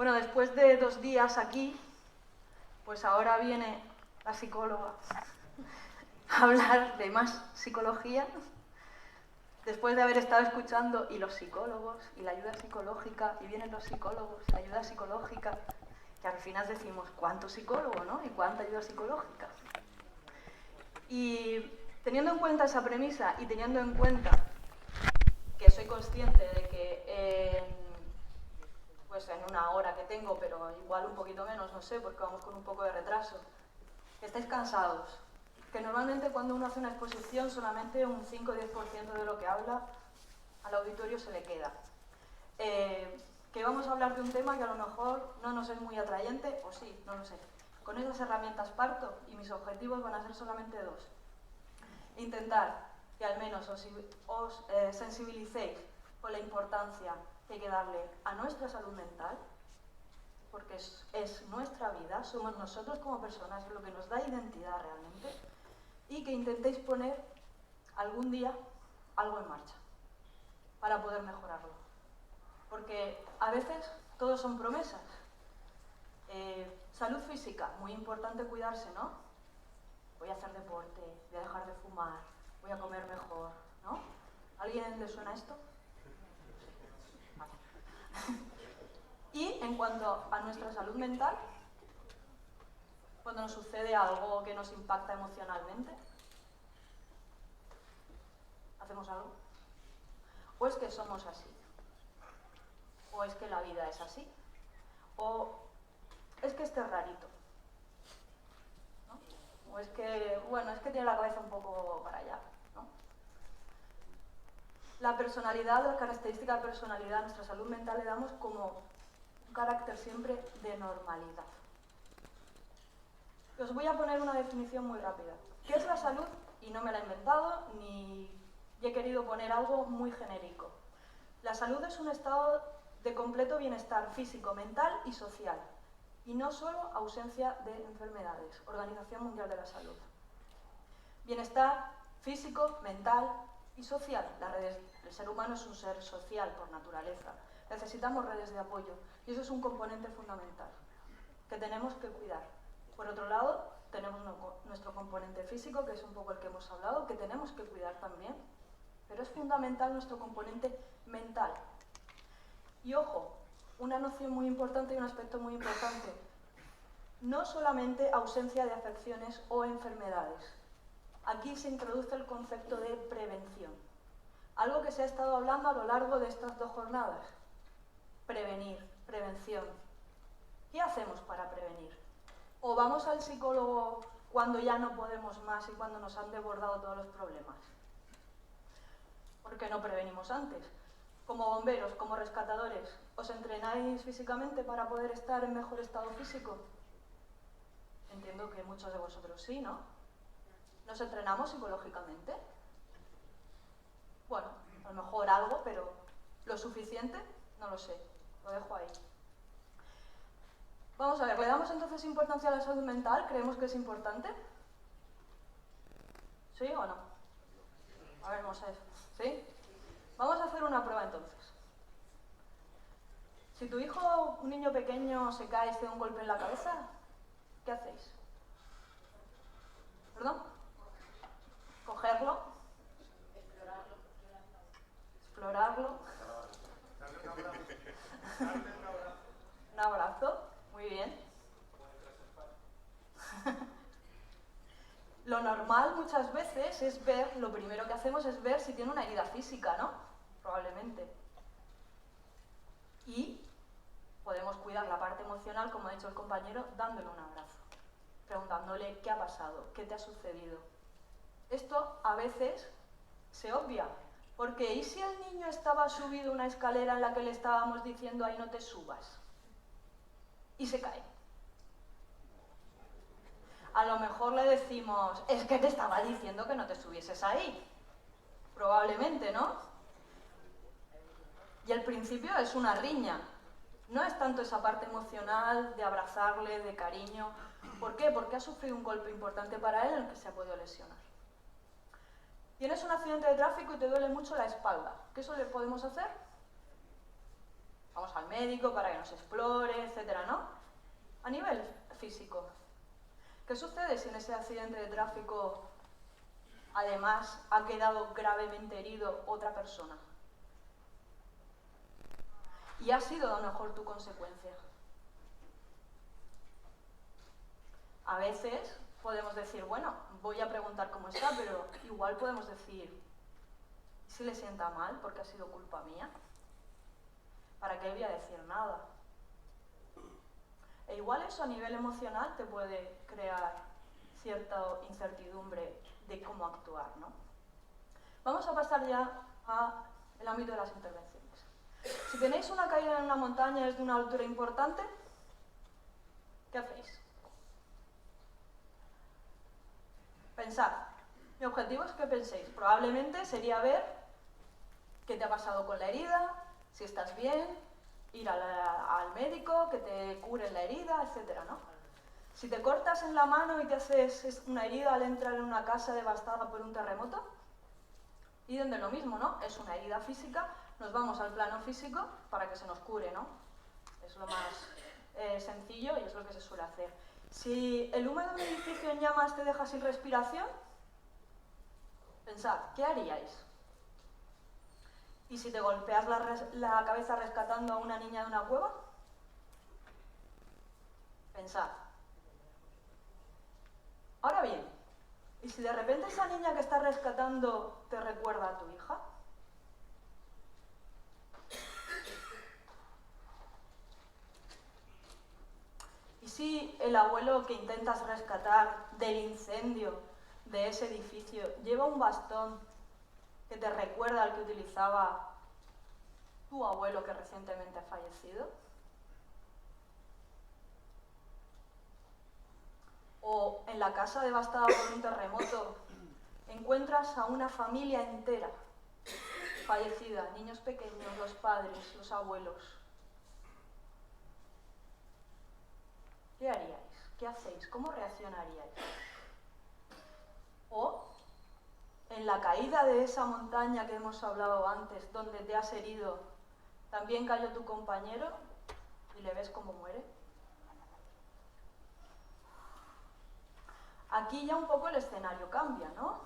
Bueno, después de 2 días aquí, pues ahora viene la psicóloga a hablar de más psicología. Después de haber estado escuchando y los psicólogos y la ayuda psicológica, y vienen los psicólogos, la ayuda psicológica, que al final decimos, ¿cuánto psicólogo, no? ¿Y cuánta ayuda psicológica? Y teniendo en cuenta esa premisa y teniendo en cuenta que soy consciente de que pues en una hora que tengo, pero igual un poquito menos, no sé, porque vamos con un poco de retraso, estáis cansados, que normalmente cuando uno hace una exposición solamente un 5 o 10% de lo que habla al auditorio se le queda. Que vamos a hablar de un tema que a lo mejor no nos es muy atrayente, o sí, no lo sé. Con esas herramientas parto y mis objetivos van a ser solamente 2. Intentar que al menos os sensibilicéis con la importancia que hay que darle a nuestra salud mental, porque es nuestra vida, somos nosotros como personas, es lo que nos da identidad realmente, y que intentéis poner algún día algo en marcha para poder mejorarlo. Porque a veces todo son promesas. Salud física, muy importante cuidarse, ¿no? Voy a hacer deporte, voy a dejar de fumar, voy a comer mejor, ¿no? ¿A alguien le suena esto? Vale. Y en cuanto a nuestra salud mental, cuando nos sucede algo que nos impacta emocionalmente, ¿hacemos algo? ¿O es que somos así? ¿O es que la vida es así? ¿O es que este es rarito? ¿No? ¿O es que, bueno, es que tiene la cabeza un poco para allá? ¿No? La personalidad, la característica de personalidad a nuestra salud mental le damos como un carácter siempre de normalidad. Os voy a poner una definición muy rápida. ¿Qué es la salud? Y no me la he inventado, ni he querido poner algo muy genérico. La salud es un estado de completo bienestar físico, mental y social, y no solo ausencia de enfermedades. Organización Mundial de la Salud. Bienestar físico, mental y social. El ser humano es un ser social por naturaleza. Necesitamos redes de apoyo, y eso es un componente fundamental que tenemos que cuidar. Por otro lado, tenemos nuestro componente físico, que es un poco el que hemos hablado, que tenemos que cuidar también, pero es fundamental nuestro componente mental. Y ojo, una noción muy importante y un aspecto muy importante, no solamente ausencia de afecciones o enfermedades. Aquí se introduce el concepto de prevención, algo que se ha estado hablando a lo largo de estas 2 jornadas. Prevenir, prevención. ¿Qué hacemos para prevenir? ¿O vamos al psicólogo cuando ya no podemos más y cuando nos han desbordado todos los problemas? ¿Por qué no prevenimos antes? Como bomberos, como rescatadores, ¿os entrenáis físicamente para poder estar en mejor estado físico? Entiendo que muchos de vosotros sí, ¿no? ¿Nos entrenamos psicológicamente? Bueno, a lo mejor algo, pero ¿lo suficiente? No lo sé, lo dejo ahí. Vamos a ver, ¿le damos entonces importancia a la salud mental? ¿Creemos que es importante? ¿Sí o no? A ver, vamos a ver. ¿Sí? Vamos a hacer una prueba entonces. Si tu hijo, un niño pequeño, se cae y se da un golpe en la cabeza, ¿qué hacéis? ¿Perdón? Cogerlo. Explorarlo. Un abrazo. Muy bien. Lo normal muchas veces es ver, lo primero que hacemos es ver si tiene una herida física, ¿no? Probablemente. Y podemos cuidar la parte emocional, como ha dicho el compañero, dándole un abrazo, preguntándole qué ha pasado, qué te ha sucedido. Esto a veces se obvia, porque ¿y si el niño estaba subido una escalera en la que le estábamos diciendo ahí no te subas? Y se cae. A lo mejor le decimos, es que te estaba diciendo que no te subieses ahí. Probablemente, ¿no? Y al principio es una riña. No es tanto esa parte emocional de abrazarle, de cariño. ¿Por qué? Porque ha sufrido un golpe importante para él en el que se ha podido lesionar. Tienes un accidente de tráfico y te duele mucho la espalda. ¿Qué podemos hacer? Vamos al médico. médico para que nos explore, etcétera, ¿no? A nivel físico, ¿qué sucede si en ese accidente de tráfico además ha quedado gravemente herido otra persona? Y ha sido a lo mejor tu consecuencia. A veces podemos decir, bueno, voy a preguntar cómo está, pero igual podemos decir, ¿y si le sienta mal porque ha sido culpa mía? ¿Para qué voy a decir nada? E igual eso a nivel emocional te puede crear cierta incertidumbre de cómo actuar, ¿no? Vamos a pasar ya al ámbito de las intervenciones. Si tenéis una caída en una montaña desde una altura importante, ¿qué hacéis? Pensad. Mi objetivo es que penséis. Probablemente sería ver qué te ha pasado con la herida, si estás bien, ir al médico, que te curen la herida, etcétera, ¿no? Si te cortas en la mano y te haces una herida al entrar en una casa devastada por un terremoto, y donde lo mismo, ¿no? Es una herida física, nos vamos al plano físico para que se nos cure, ¿no? Es lo más sencillo y es lo que se suele hacer. Si el humo de un edificio en llamas te deja sin respiración, pensad, ¿qué haríais? ¿Y si te golpeas la cabeza rescatando a una niña de una cueva? Pensad. Ahora bien, ¿y si de repente esa niña que estás rescatando te recuerda a tu hija? ¿Y si el abuelo que intentas rescatar del incendio de ese edificio lleva un bastón que te recuerda al que utilizaba tu abuelo que recientemente ha fallecido? O en la casa devastada por un terremoto encuentras a una familia entera fallecida, niños pequeños, los padres, los abuelos. ¿Qué haríais? ¿Qué hacéis? ¿Cómo reaccionaríais? O en la caída de esa montaña que hemos hablado antes, donde te has herido, también cayó tu compañero y le ves cómo muere. Aquí ya un poco el escenario cambia, ¿no?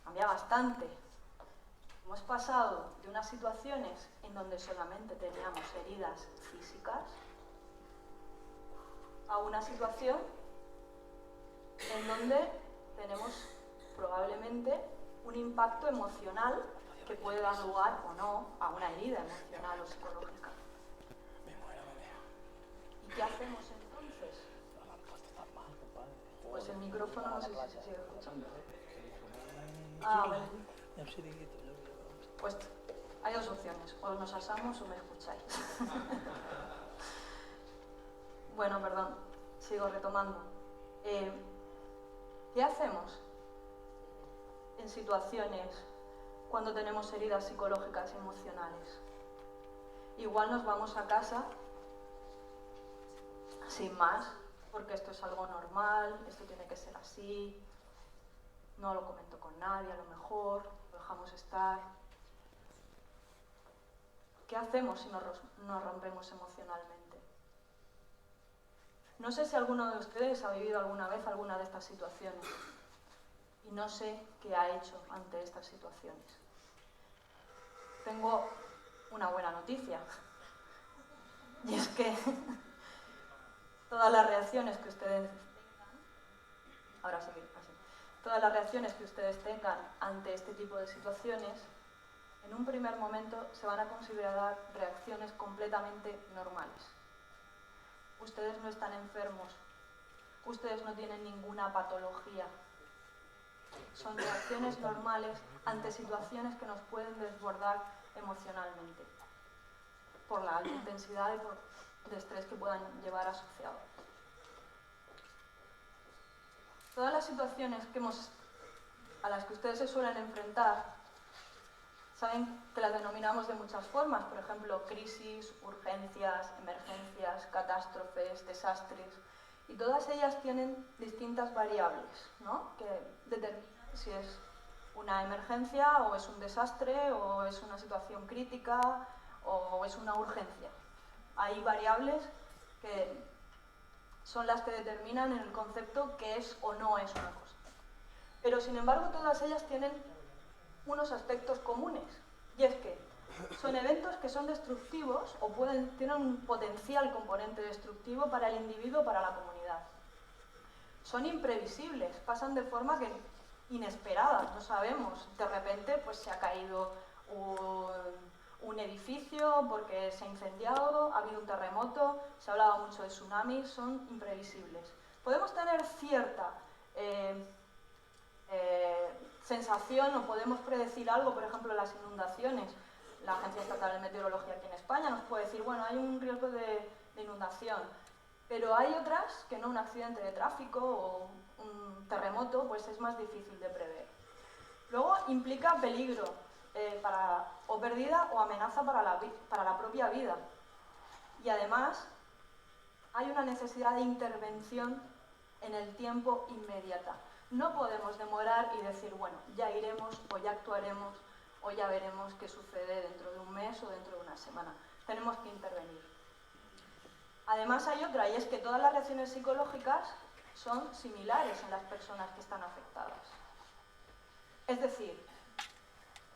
Cambia bastante. Hemos pasado de unas situaciones en donde solamente teníamos heridas físicas a una situación en donde tenemos probablemente un impacto emocional que puede dar lugar o no a una herida emocional o psicológica. ¿Y qué hacemos entonces? Pues el micrófono no sé si se sigue escuchando. Ah, vale. Pues hay dos opciones, o nos asamos o me escucháis. Bueno, perdón, sigo retomando. ¿Qué hacemos en situaciones cuando tenemos heridas psicológicas y emocionales? Igual nos vamos a casa sin más, porque esto es algo normal, esto tiene que ser así, no lo comento con nadie, a lo mejor lo dejamos estar. ¿Qué hacemos si nos rompemos emocionalmente? No sé si alguno de ustedes ha vivido alguna vez alguna de estas situaciones y no sé qué ha hecho ante estas situaciones. Tengo una buena noticia y es que todas las reacciones que ustedes todas las reacciones que ustedes tengan ante este tipo de situaciones, en un primer momento se van a considerar reacciones completamente normales. Ustedes no están enfermos, ustedes no tienen ninguna patología. Son reacciones normales ante situaciones que nos pueden desbordar emocionalmente, por la alta intensidad y por el estrés que puedan llevar asociado. Todas las situaciones a las que ustedes se suelen enfrentar, saben que las denominamos de muchas formas, por ejemplo, crisis, urgencias, emergencias, catástrofes, desastres, y todas ellas tienen distintas variables, ¿no?, que determinan si es una emergencia o es un desastre o es una situación crítica o es una urgencia. Hay variables que son las que determinan en el concepto qué es o no es una cosa. Pero sin embargo todas ellas tienen unos aspectos comunes, y es que son eventos que son destructivos o tienen un potencial componente destructivo para el individuo o para la comunidad. Son imprevisibles, pasan de forma inesperada, no sabemos. De repente pues, se ha caído un edificio porque se ha incendiado, ha habido un terremoto, se ha hablado mucho de tsunamis, son imprevisibles. Podemos tener cierta sensación o podemos predecir algo, por ejemplo, las inundaciones. La Agencia Estatal de Meteorología aquí en España nos puede decir, bueno, hay un riesgo de inundación, pero hay otras que no, un accidente de tráfico o un terremoto, pues es más difícil de prever. Luego implica peligro o pérdida o amenaza para la propia vida. Y además hay una necesidad de intervención en el tiempo inmediata. No podemos demorar y decir, bueno, ya iremos o ya actuaremos o ya veremos qué sucede dentro de un mes o dentro de una semana. Tenemos que intervenir. Además hay otra, y es que todas las reacciones psicológicas son similares en las personas que están afectadas. Es decir,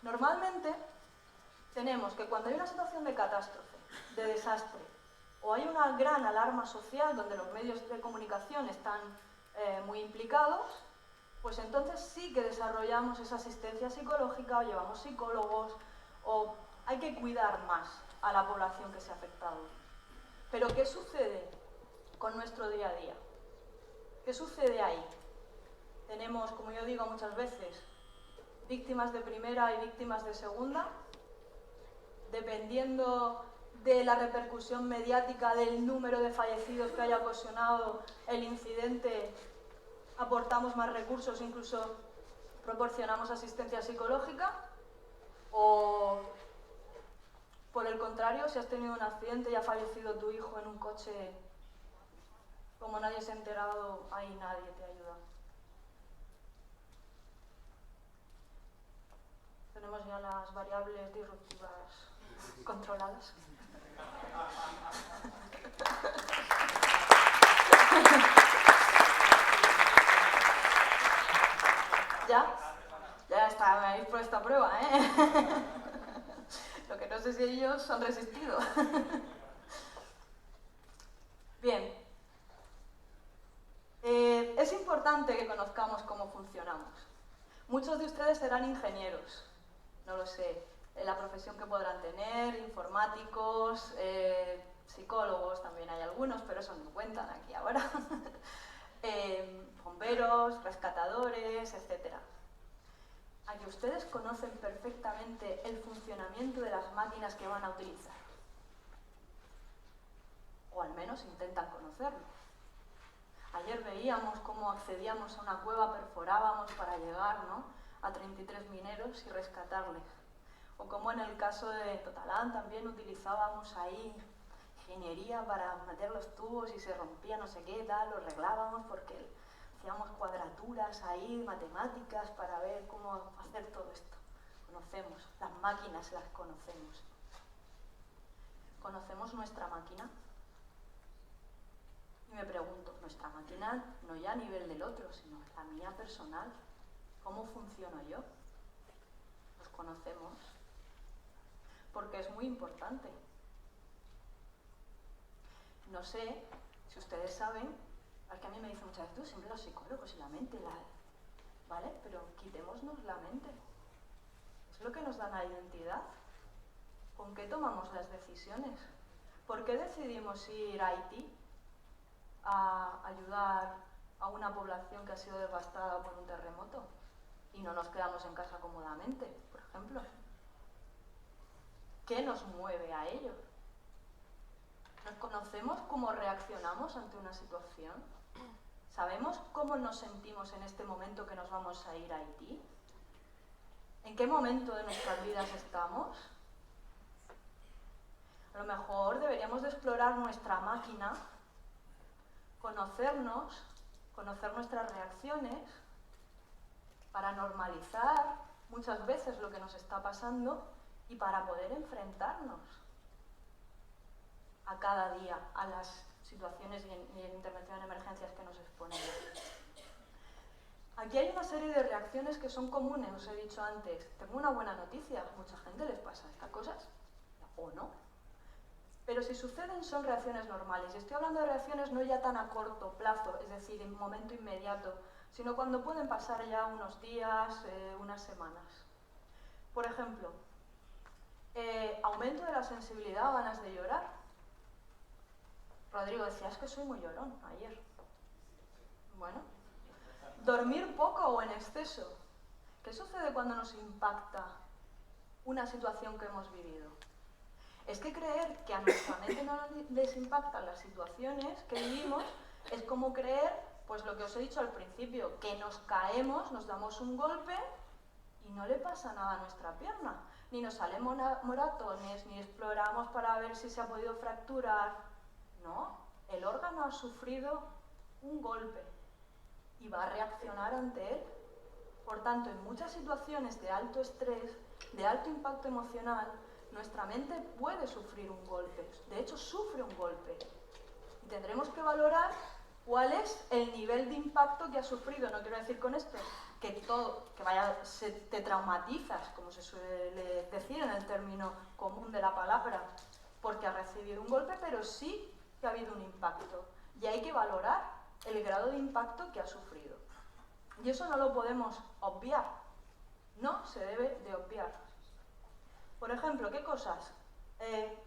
normalmente tenemos que cuando hay una situación de catástrofe, de desastre, o hay una gran alarma social donde los medios de comunicación están muy implicados, pues entonces sí que desarrollamos esa asistencia psicológica o llevamos psicólogos o hay que cuidar más a la población que se ha afectado. Pero ¿qué sucede con nuestro día a día? ¿Qué sucede ahí? Tenemos, como yo digo muchas veces, víctimas de primera y víctimas de segunda. Dependiendo de la repercusión mediática del número de fallecidos que haya ocasionado el incidente, aportamos más recursos, incluso proporcionamos asistencia psicológica, o por el contrario, si has tenido un accidente y ha fallecido tu hijo en un coche, como nadie se ha enterado, ahí nadie te ayuda. Tenemos ya las variables disruptivas controladas. Ya está, me habéis puesto a prueba, ¿eh? Lo que no sé si ellos han resistido. Bien. Es importante que conozcamos cómo funcionamos. Muchos de ustedes serán ingenieros, no lo sé, la profesión que podrán tener, informáticos, psicólogos, también hay algunos, pero eso no cuentan aquí ahora. Bomberos, rescatadores, etc. A que ustedes conocen perfectamente el funcionamiento de las máquinas que van a utilizar. O al menos intentan conocerlo. Ayer veíamos cómo accedíamos a una cueva, perforábamos para llegar, ¿no?, a 33 mineros y rescatarles. O como en el caso de Totalán también utilizábamos ahí ingeniería para meter los tubos y se rompía no sé qué, tal, lo arreglábamos porque hacíamos cuadraturas ahí, matemáticas para ver cómo hacer todo esto. Conocemos, las máquinas las conocemos. ¿Conocemos nuestra máquina? Y me pregunto, nuestra máquina no ya a nivel del otro, sino la mía personal. ¿Cómo funciono yo? ¿Nos conocemos? Porque es muy importante. No sé si ustedes saben, es que a mí me dicen muchas veces, tú siempre los psicólogos y la mente, ¿vale? Pero quitémonos la mente. Es lo que nos da la identidad. ¿Con qué tomamos las decisiones? ¿Por qué decidimos ir a Haití a ayudar a una población que ha sido devastada por un terremoto y no nos quedamos en casa cómodamente, por ejemplo? ¿Qué nos mueve a ello? ¿Nos conocemos cómo reaccionamos ante una situación? ¿Sabemos cómo nos sentimos en este momento que nos vamos a ir a Haití? ¿En qué momento de nuestras vidas estamos? A lo mejor deberíamos de explorar nuestra máquina, conocernos, conocer nuestras reacciones, para normalizar muchas veces lo que nos está pasando y para poder enfrentarnos. a cada día a las situaciones y en intervención en emergencias que nos exponemos. Aquí hay una serie de reacciones que son comunes, os he dicho antes. Tengo una buena noticia, a mucha gente les pasa estas cosas, o no. Pero si suceden son reacciones normales. Y estoy hablando de reacciones no ya tan a corto plazo, es decir, en momento inmediato, sino cuando pueden pasar ya unos días, unas semanas. Por ejemplo, aumento de la sensibilidad o ganas de llorar. Rodrigo decía, es que soy muy llorón ayer. Bueno, dormir poco o en exceso. ¿Qué sucede cuando nos impacta una situación que hemos vivido? Es que creer que a nuestra mente no les impactan las situaciones que vivimos es como creer, pues lo que os he dicho al principio, que nos caemos, nos damos un golpe y no le pasa nada a nuestra pierna. Ni nos salen moratones, ni exploramos para ver si se ha podido fracturar. No, el órgano ha sufrido un golpe y va a reaccionar ante él. Por tanto, en muchas situaciones de alto estrés, de alto impacto emocional, nuestra mente puede sufrir un golpe. De hecho, sufre un golpe. Y tendremos que valorar cuál es el nivel de impacto que ha sufrido. No quiero decir con esto que te traumatizas, como se suele decir en el término común de la palabra, porque ha recibido un golpe, pero sí que ha habido un impacto. Y hay que valorar el grado de impacto que ha sufrido. Y eso no lo podemos obviar. No se debe de obviar. Por ejemplo, ¿qué cosas?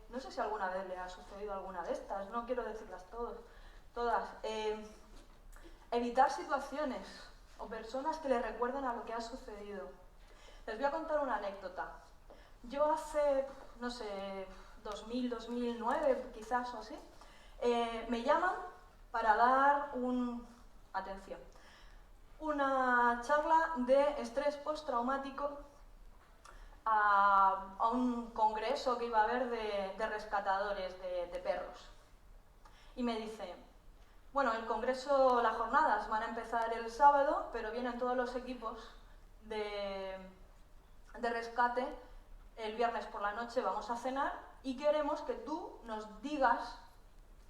No sé si alguna vez le ha sucedido alguna de estas, no quiero decirlas todas. Evitar situaciones o personas que le recuerden a lo que ha sucedido. Les voy a contar una anécdota. Yo hace, no sé, 2000, 2009 quizás o así, me llaman para dar una charla de estrés postraumático a un congreso que iba a haber de rescatadores de perros. Y me dice, bueno, el congreso, las jornadas van a empezar el sábado, pero vienen todos los equipos de rescate el viernes por la noche, vamos a cenar y queremos que tú nos digas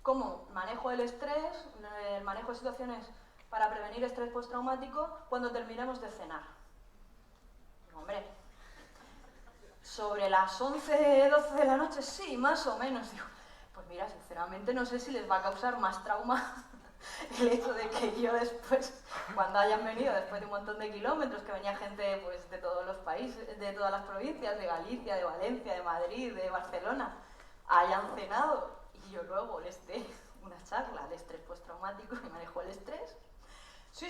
cómo manejo el estrés, el manejo de situaciones para prevenir estrés postraumático cuando terminemos de cenar. Digo, hombre, sobre las 11, 12 de la noche, sí, más o menos. Digo, pues mira, sinceramente no sé si les va a causar más trauma el hecho de que yo después, cuando hayan venido, después de un montón de kilómetros, que venía gente pues, de todos los países, de todas las provincias, de Galicia, de Valencia, de Madrid, de Barcelona, hayan cenado y yo luego les dé una charla de estrés postraumático y manejo el estrés. Sí,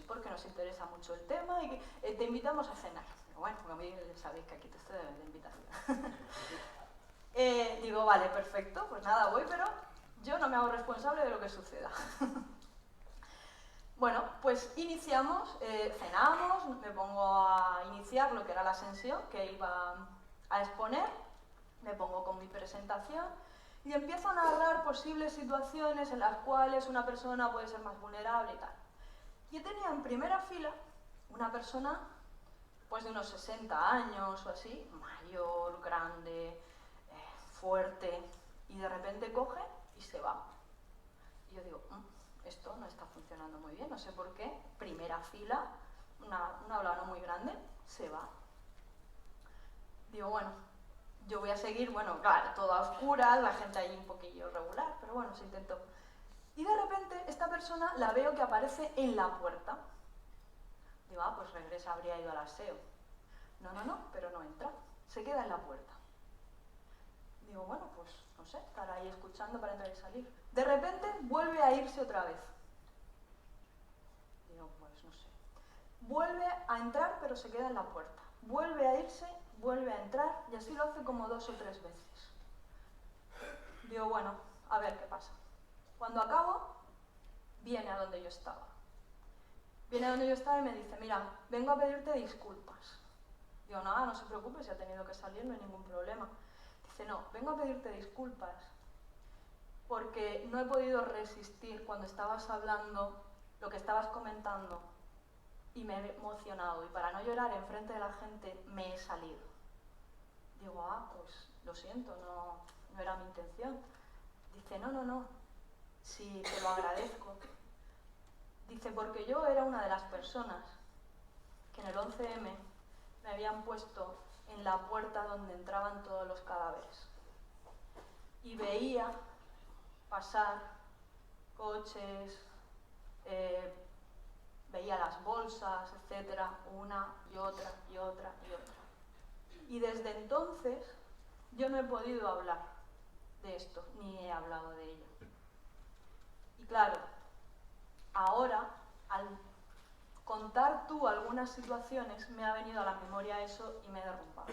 porque nos interesa mucho el tema y que, te invitamos a cenar. Pero bueno, a mí sabéis que aquí te estoy de invitación. Digo, vale, perfecto, pues nada, voy, pero yo no me hago responsable de lo que suceda. Bueno, pues iniciamos, cenamos, me pongo a iniciar lo que era la sesión que iba a exponer, me pongo con mi presentación y empiezo a narrar posibles situaciones en las cuales una persona puede ser más vulnerable y tal. Y tenía en primera fila una persona pues de unos 60 años o así, mayor, grande, fuerte, y de repente coge y se va. Y yo digo, esto no está funcionando muy bien, no sé por qué, primera fila, una aula no muy grande, se va. Digo, bueno, yo voy a seguir, bueno, claro, todo a oscuras, la gente ahí un poquillo regular, pero bueno, se intentó. Y de repente esta persona la veo que aparece en la puerta. Digo, pues regresa, habría ido al aseo. No, pero no entra, se queda en la puerta. Digo, bueno, pues no sé, estar ahí escuchando para entrar y salir. De repente vuelve a irse otra vez. Digo, pues no sé. Vuelve a entrar, pero se queda en la puerta. Vuelve a irse, vuelve a entrar, y así lo hace como 2 o 3 veces. Digo, bueno, a ver qué pasa. Cuando acabo, viene a donde yo estaba. Viene a donde yo estaba y me dice, mira, vengo a pedirte disculpas. Digo, nada, no se preocupe, si ha tenido que salir, no hay ningún problema. Dice, no, vengo a pedirte disculpas porque no he podido resistir cuando estabas hablando, lo que estabas comentando, y me he emocionado, y para no llorar enfrente de la gente me he salido. Digo, pues lo siento, no era mi intención. Dice, no, no, no, sí, te lo agradezco. Dice, porque yo era una de las personas que en el 11M me habían puesto en la puerta donde entraban todos los cadáveres. Y veía pasar coches, veía las bolsas, etcétera, una y otra y otra y otra. Y desde entonces yo no he podido hablar de esto, ni he hablado de ello. Y claro, ahora, al contar tú algunas situaciones, me ha venido a la memoria eso y me he derrumbado.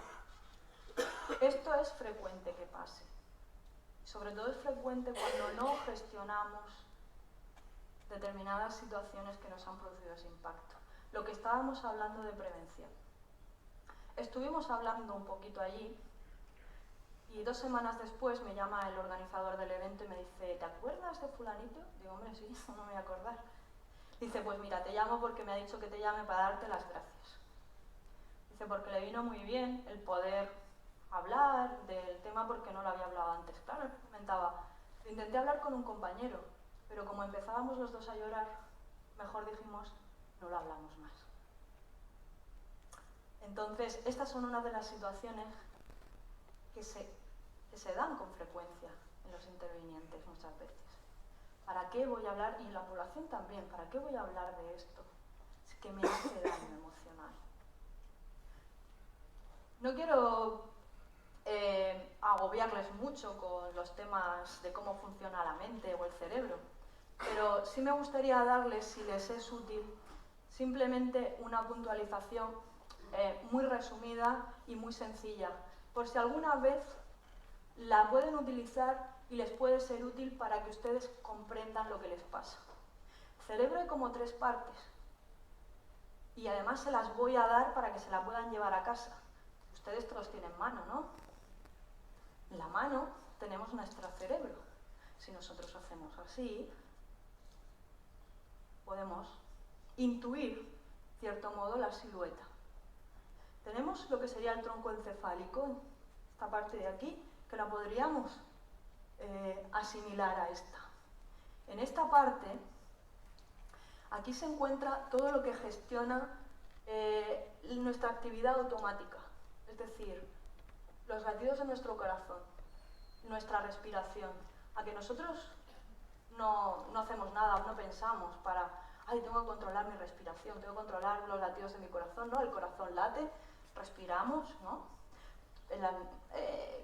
Esto es frecuente que pase. Sobre todo es frecuente cuando no gestionamos determinadas situaciones que nos han producido ese impacto. Lo que estábamos hablando de prevención. Estuvimos hablando un poquito allí y 2 semanas después me llama el organizador del evento y me dice, ¿te acuerdas de fulanito? Digo, hombre, sí, no me voy a acordar. Dice, pues mira, te llamo porque me ha dicho que te llame para darte las gracias. Dice, porque le vino muy bien el poder hablar del tema porque no lo había hablado antes. Claro, comentaba, intenté hablar con un compañero, pero como empezábamos los dos a llorar, mejor dijimos, no lo hablamos más. Entonces, estas son una de las situaciones que se dan con frecuencia en los intervinientes muchas veces. ¿Para qué voy a hablar? Y la población también, ¿para qué voy a hablar de esto? Es que me hace daño emocional. No quiero agobiarles mucho con los temas de cómo funciona la mente o el cerebro, pero sí me gustaría darles, si les es útil, simplemente una puntualización muy resumida y muy sencilla, por si alguna vez la pueden utilizar y les puede ser útil para que ustedes comprendan lo que les pasa. El cerebro hay como 3 partes y además se las voy a dar para que se la puedan llevar a casa. Ustedes todos tienen mano, ¿no? En la mano tenemos nuestro cerebro. Si nosotros hacemos así, podemos intuir, de cierto modo, la silueta. Tenemos lo que sería el tronco encefálico, esta parte de aquí, que la podríamos asimilar a esta. En esta parte, aquí se encuentra todo lo que gestiona nuestra actividad automática, es decir, los latidos de nuestro corazón, nuestra respiración. A que nosotros no hacemos nada, no pensamos para, ay, tengo que controlar mi respiración, tengo que controlar los latidos de mi corazón, ¿no? El corazón late, respiramos, ¿no?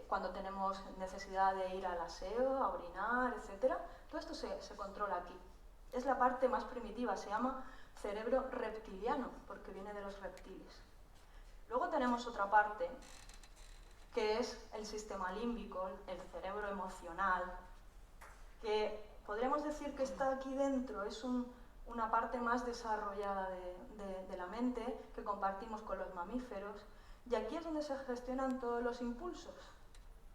Cuando tenemos necesidad de ir al aseo, a orinar, etc. Todo esto se controla aquí. Es la parte más primitiva, se llama cerebro reptiliano, porque viene de los reptiles. Luego tenemos otra parte, que es el sistema límbico, el cerebro emocional, que podríamos decir que está aquí dentro, es una parte más desarrollada de la mente que compartimos con los mamíferos, y aquí es donde se gestionan todos los impulsos.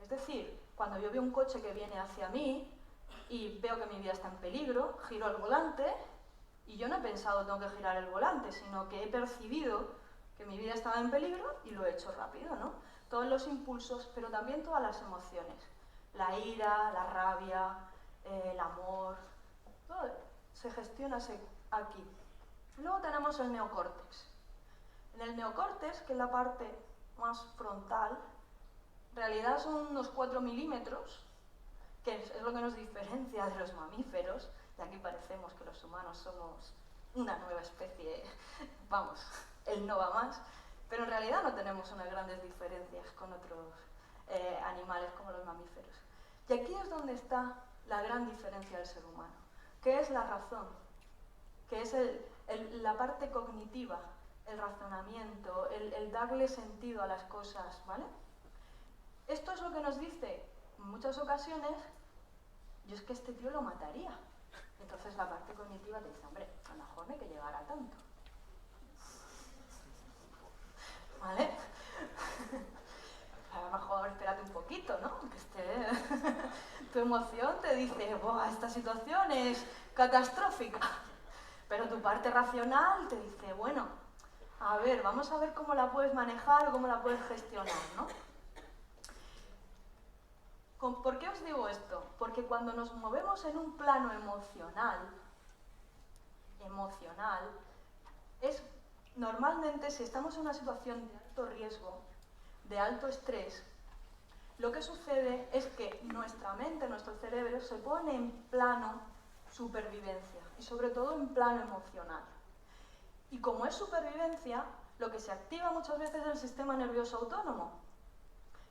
Es decir, cuando yo veo un coche que viene hacia mí y veo que mi vida está en peligro, giro el volante y yo no he pensado tengo que girar el volante, sino que he percibido que mi vida estaba en peligro y lo he hecho rápido, ¿no? Todos los impulsos, pero también todas las emociones. La ira, la rabia, el amor, todo se gestiona aquí. Luego tenemos el neocórtex. En el neocórtex, que es la parte más frontal, en realidad son unos 4 milímetros, que es lo que nos diferencia de los mamíferos, y aquí parecemos que los humanos somos una nueva especie, vamos, el no va más, pero en realidad no tenemos unas grandes diferencias con otros animales como los mamíferos. Y aquí es donde está la gran diferencia del ser humano, que es la razón, que es la parte cognitiva, el razonamiento, el darle sentido a las cosas, ¿vale? Esto es lo que nos dice en muchas ocasiones, yo es que este tío lo mataría. Entonces la parte cognitiva te dice, hombre, a lo mejor no hay que llegar a tanto. ¿Vale? A lo mejor espérate un poquito, ¿no? Que tu emoción te dice, ¡buah, esta situación es catastrófica! Pero tu parte racional te dice, bueno, a ver, vamos a ver cómo la puedes manejar o cómo la puedes gestionar, ¿no? ¿Por qué os digo esto? Porque cuando nos movemos en un plano emocional, es normalmente si estamos en una situación de alto riesgo, de alto estrés, lo que sucede es que nuestra mente, nuestro cerebro se pone en plano supervivencia y sobre todo en plano emocional. Y como es supervivencia, lo que se activa muchas veces es el sistema nervioso autónomo,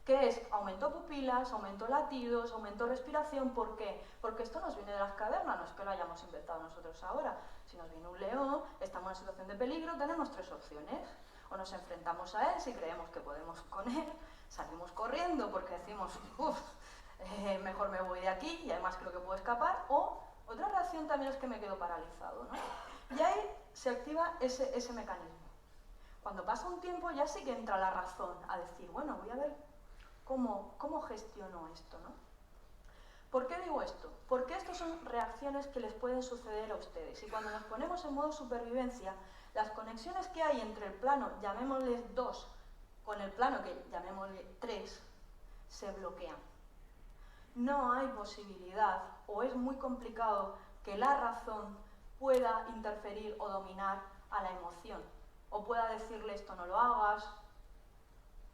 que es aumento pupilas, aumento latidos, aumento respiración. ¿Por qué? Porque esto nos viene de las cavernas, no es que lo hayamos inventado nosotros ahora. Si nos viene un león, estamos en una situación de peligro, tenemos tres opciones. O nos enfrentamos a él si creemos que podemos con él, salimos corriendo porque decimos, mejor me voy de aquí y además creo que puedo escapar, o otra reacción también es que me quedo paralizado, ¿no? Y ahí se activa ese mecanismo. Cuando pasa un tiempo ya sí que entra la razón a decir, bueno, voy a ver cómo gestiono esto, ¿no? ¿Por qué digo esto? Porque estas son reacciones que les pueden suceder a ustedes. Y cuando nos ponemos en modo supervivencia, las conexiones que hay entre el plano, llamémosle 2, con el plano que llamémosle 3, se bloquean. No hay posibilidad, o es muy complicado, que la razón pueda interferir o dominar a la emoción. O pueda decirle esto no lo hagas.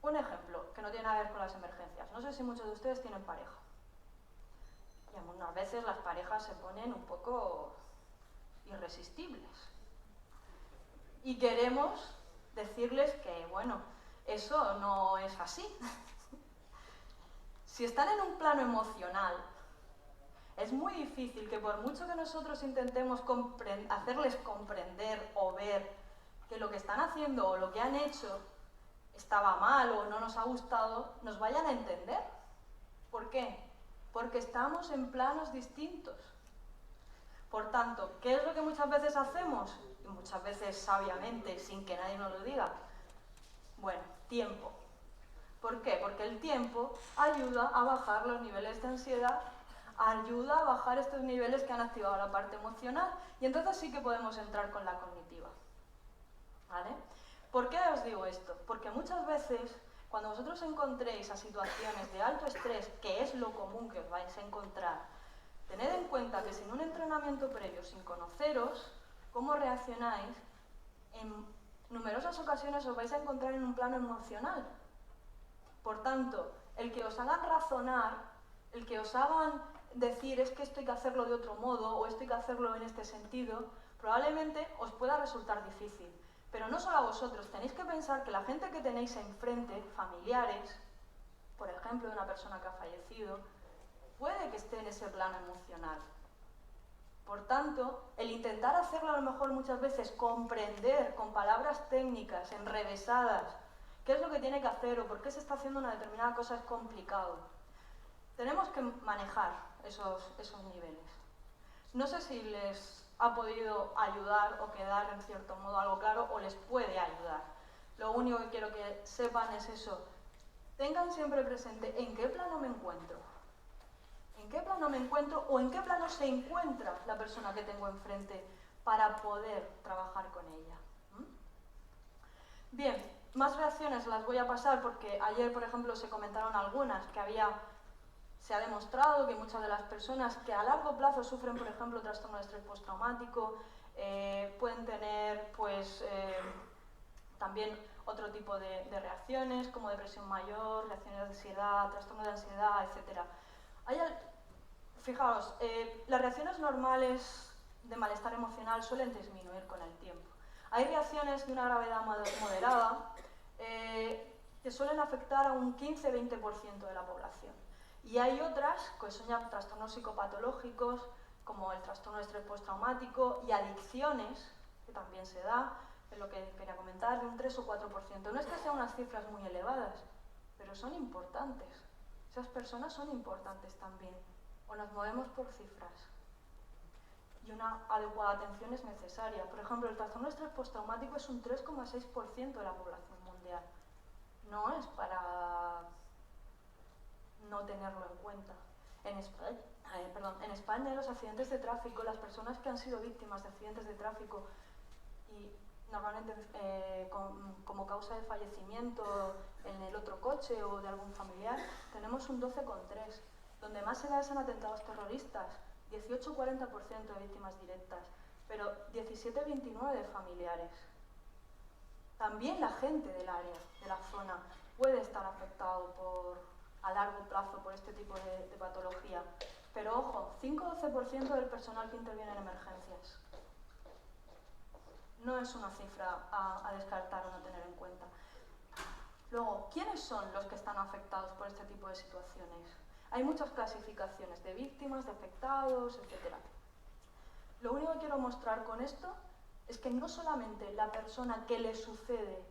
Un ejemplo, que no tiene nada que ver con las emergencias. No sé si muchos de ustedes tienen pareja. Y algunas veces las parejas se ponen un poco irresistibles. Y queremos decirles que, bueno, eso no es así. Si están en un plano emocional, es muy difícil que por mucho que nosotros intentemos hacerles comprender o ver que lo que están haciendo o lo que han hecho estaba mal o no nos ha gustado, nos vayan a entender. ¿Por qué? Porque estamos en planos distintos. Por tanto, ¿qué es lo que muchas veces hacemos? Y muchas veces sabiamente, sin que nadie nos lo diga. Bueno, tiempo. ¿Por qué? Porque el tiempo ayuda a bajar los niveles de ansiedad, ayuda a bajar estos niveles que han activado la parte emocional y entonces sí que podemos entrar con la cognitiva. ¿Vale? ¿Por qué os digo esto? Porque muchas veces cuando vosotros encontréis a situaciones de alto estrés, que es lo común que os vais a encontrar, tened en cuenta que sin un entrenamiento previo, sin conoceros cómo reaccionáis, en numerosas ocasiones os vais a encontrar en un plano emocional. Por tanto, el que os hagan razonar, el que os hagan decir es que esto hay que hacerlo de otro modo o esto hay que hacerlo en este sentido, probablemente os pueda resultar difícil. Pero no solo a vosotros, tenéis que pensar que la gente que tenéis enfrente, familiares, por ejemplo, de una persona que ha fallecido, puede que esté en ese plano emocional. Por tanto, el intentar hacerlo a lo mejor muchas veces comprender con palabras técnicas, enrevesadas, qué es lo que tiene que hacer o por qué se está haciendo una determinada cosa es complicado. Tenemos que manejar esos niveles. No sé si les ha podido ayudar o quedar en cierto modo algo claro o les puede ayudar. Lo único que quiero que sepan es eso. Tengan siempre presente en qué plano me encuentro. ¿En qué plano me encuentro o en qué plano se encuentra la persona que tengo enfrente para poder trabajar con ella? Bien, más reacciones las voy a pasar porque ayer, por ejemplo, se comentaron algunas que se ha demostrado que muchas de las personas que a largo plazo sufren, por ejemplo, trastorno de estrés postraumático, pueden tener, pues, también otro tipo de reacciones, como depresión mayor, reacciones de ansiedad, trastorno de ansiedad, etc. Fijaos, las reacciones normales de malestar emocional suelen disminuir con el tiempo. Hay reacciones de una gravedad moderada que suelen afectar a un 15-20% de la población. Y hay otras que son ya trastornos psicopatológicos, como el trastorno de estrés postraumático y adicciones, que también se da, es lo que quería comentar, de un 3 o 4%. No es que sean unas cifras muy elevadas, pero son importantes. Esas personas son importantes también. O nos movemos por cifras. Y una adecuada atención es necesaria. Por ejemplo, el trastorno de estrés postraumático es un 3,6% de la población mundial. No es para no tenerlo en cuenta. En España, los accidentes de tráfico, las personas que han sido víctimas de accidentes de tráfico y normalmente como causa de fallecimiento en el otro coche o de algún familiar, tenemos un 12,3%. Donde más se da es en atentados terroristas, 18-40% de víctimas directas, pero 17-29 de familiares. También la gente del área, de la zona, puede estar afectado a largo plazo por este tipo de patología. Pero ojo, 5-12% del personal que interviene en emergencias. No es una cifra a descartar o no tener en cuenta. Luego, ¿quiénes son los que están afectados por este tipo de situaciones? Hay muchas clasificaciones de víctimas, de afectados, etc. Lo único que quiero mostrar con esto es que no solamente la persona que le sucede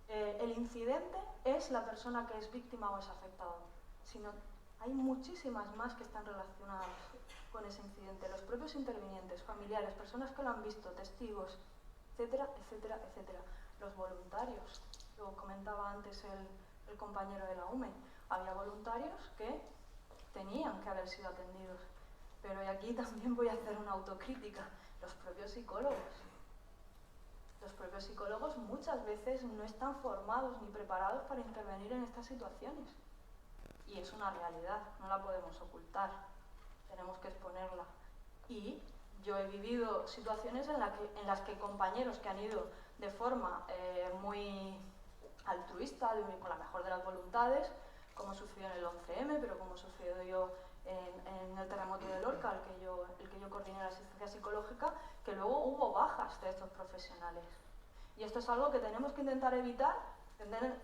el incidente es la persona que es víctima o es afectado, sino hay muchísimas más que están relacionadas con ese incidente. Los propios intervinientes, familiares, personas que lo han visto, testigos, etcétera, etcétera, etcétera. Los voluntarios, lo comentaba antes el compañero de la UME, había voluntarios que tenían que haber sido atendidos. Pero y aquí también voy a hacer una autocrítica, los propios psicólogos. Los propios psicólogos muchas veces no están formados ni preparados para intervenir en estas situaciones. Y es una realidad, no la podemos ocultar, tenemos que exponerla. Y yo he vivido situaciones en las que compañeros que han ido de forma muy altruista, con la mejor de las voluntades, como sucedió en el 11M, pero como sucedió en el terremoto de Lorca, el que yo coordiné la asistencia psicológica, que luego hubo bajas de estos profesionales. Y esto es algo que tenemos que intentar evitar,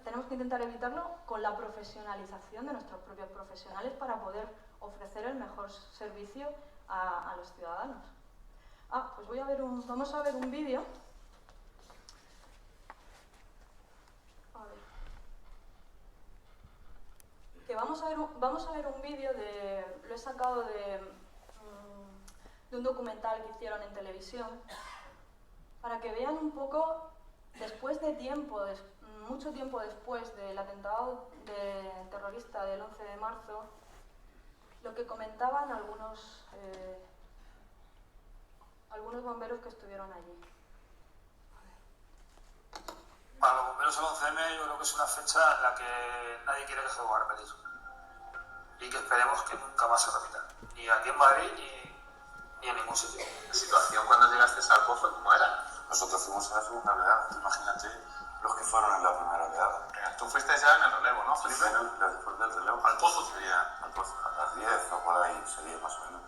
tenemos que intentar evitarlo con la profesionalización de nuestros propios profesionales para poder ofrecer el mejor servicio a los ciudadanos. Pues vamos a ver un vídeo. Vamos a ver un vídeo lo he sacado de un documental que hicieron en televisión, para que vean un poco, después de mucho tiempo después del atentado terrorista del 11 de marzo, lo que comentaban algunos bomberos que estuvieron allí. Para los bomberos el 11M yo creo que es una fecha en la que nadie quiere que se vuelva a repetir y que esperemos que nunca más se repita, ni aquí en Madrid ni en ningún sitio. La situación cuando llegaste al pozo, ¿cómo era? Nosotros fuimos a la segunda oleada, imagínate los que fueron en la primera oleada. Tú fuiste ya en el relevo, ¿no, Felipe? Sí, después del relevo. Al pozo sería. Al pozo, a las 10 o por ahí sería más o menos.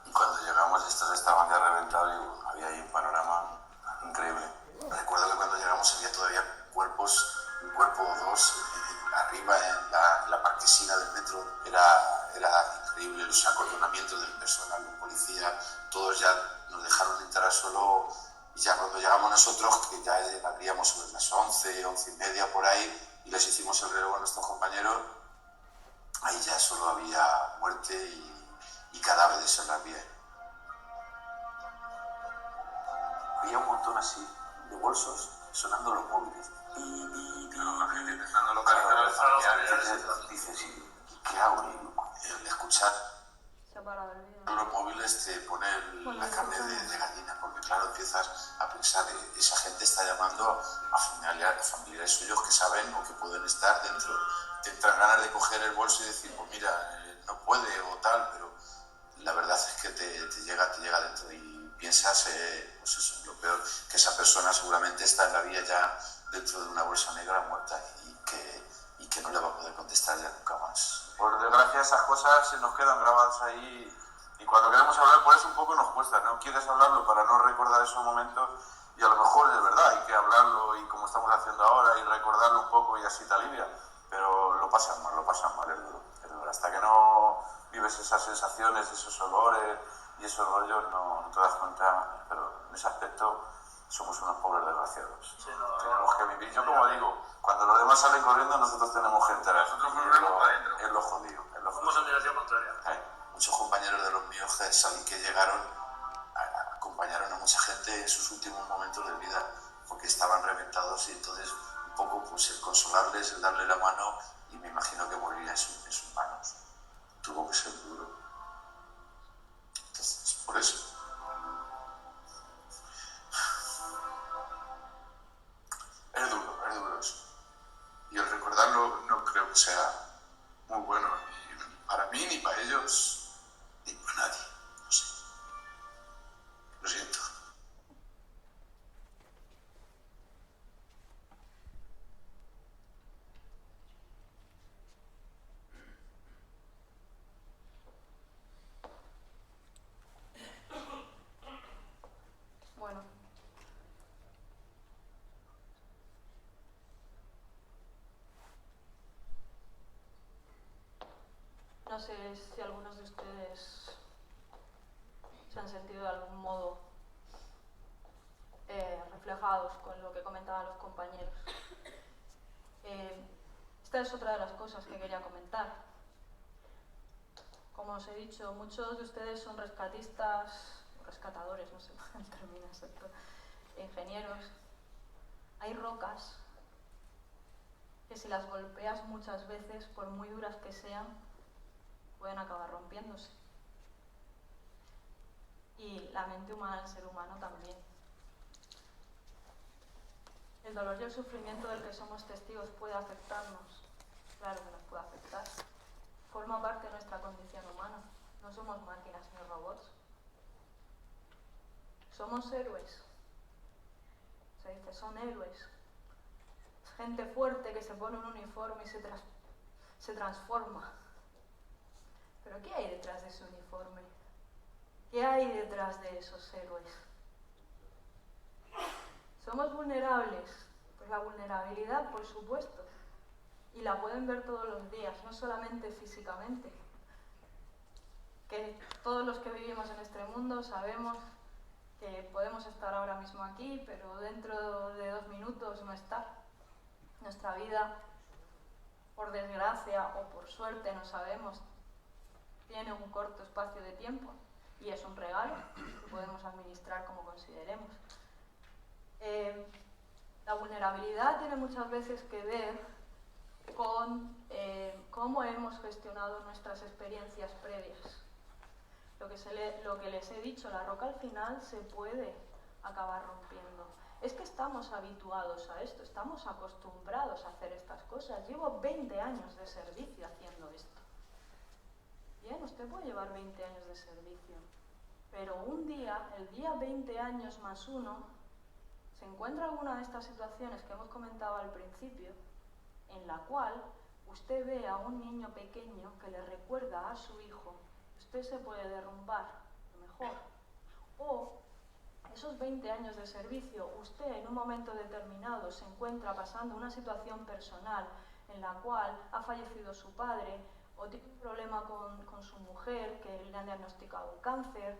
Y cuando llegamos estos estaban ya reventados y había ahí un panorama increíble. Recuerdo que cuando llegamos había todavía cuerpos, un cuerpo o dos, arriba en la marquesina del metro. Era increíble los acordonamientos del personal, de policía, todos ya nos dejaron entrar solo. Y ya cuando llegamos nosotros, que ya abríamos sobre las 11, 11 y media por ahí, y les hicimos el relevo a nuestros compañeros, ahí ya solo había muerte y cadáveres en la vía. Había un montón así de bolsos sonando los móviles. La gente intentando localizar a los familiares. Dices, ¿qué hago? Y el escuchar Se ha parado el vídeo. los móviles te ponen la carne de gallina, porque claro, empiezas a pensar, esa gente está llamando a familiares suyos que saben o que pueden estar dentro. Te entran ganas de coger el bolso y decir, pues mira, no puede o tal, pero la verdad es que te llega dentro y piensas, pues eso, lo peor, que esa persona seguramente está en la vía ya dentro de una bolsa negra muerta y que no le va a poder contestar ya nunca más. Por desgracia esas cosas se nos quedan grabadas ahí y cuando queremos hablar por eso un poco nos cuesta, ¿no? Quieres hablarlo para no recordar esos momentos y a lo mejor es verdad, hay que hablarlo y como estamos haciendo ahora y recordarlo un poco y así te alivia, pero lo pasan mal, es duro. Hasta que no vives esas sensaciones, esos olores y esos rollos no te das cuenta, pero en ese aspecto somos unos pobres desgraciados. Sí, tenemos que vivir. Yo como digo, cuando los demás salen corriendo nosotros tenemos gente. Nosotros volvemos para adentro. Es lo jodido. Fuimos en dirección contraria. Muchos compañeros de los míos que llegaron acompañaron a mucha gente en sus últimos momentos de vida porque estaban reventados y entonces un poco pues el consolarles, el darle la mano y me imagino que moriría en sus manos. Tuvo que ser duro. Entonces, por eso. Es duro eso. Y el recordarlo no creo que sea muy bueno ni para mí mí, ni para ellos, ni para nadie. No sé. Lo siento. Bueno. No sé si algunos de ustedes se han sentido de algún modo reflejados con lo que comentaban los compañeros. Esta es otra de las cosas que quería comentar. Como os he dicho, muchos de ustedes son rescatistas, rescatadores, no sé el término exacto, ingenieros. Hay rocas que si las golpeas muchas veces, por muy duras que sean, pueden acabar rompiéndose. Y la mente humana, el ser humano también. El dolor y el sufrimiento del que somos testigos puede afectarnos. Claro que nos puede afectar. Forma parte de nuestra condición humana. No somos máquinas ni robots. Somos héroes. Se dice, son héroes. Es gente fuerte que se pone un uniforme y se transforma. Pero ¿qué hay detrás de ese uniforme? ¿Qué hay detrás de esos héroes? ¿Somos vulnerables? Pues la vulnerabilidad, por supuesto. Y la pueden ver todos los días, no solamente físicamente. Que todos los que vivimos en este mundo sabemos que podemos estar ahora mismo aquí, pero dentro de 2 minutos no estar. Nuestra vida, por desgracia o por suerte, no sabemos, tiene un corto espacio de tiempo y es un regalo que podemos administrar como consideremos. La vulnerabilidad tiene muchas veces que ver con cómo hemos gestionado nuestras experiencias previas. Lo que les he dicho, la roca al final se puede acabar rompiendo. Es que estamos habituados a esto, estamos acostumbrados a hacer estas cosas. Llevo 20 años de servicio haciendo esto. Bien, usted puede llevar 20 años de servicio, pero un día, el día 20 años más 1, se encuentra alguna de estas situaciones que hemos comentado al principio, en la cual usted ve a un niño pequeño que le recuerda a su hijo, usted se puede derrumbar, a lo mejor. O esos 20 años de servicio, usted en un momento determinado se encuentra pasando una situación personal en la cual ha fallecido su padre, o tiene un problema con su mujer, que le han diagnosticado un cáncer,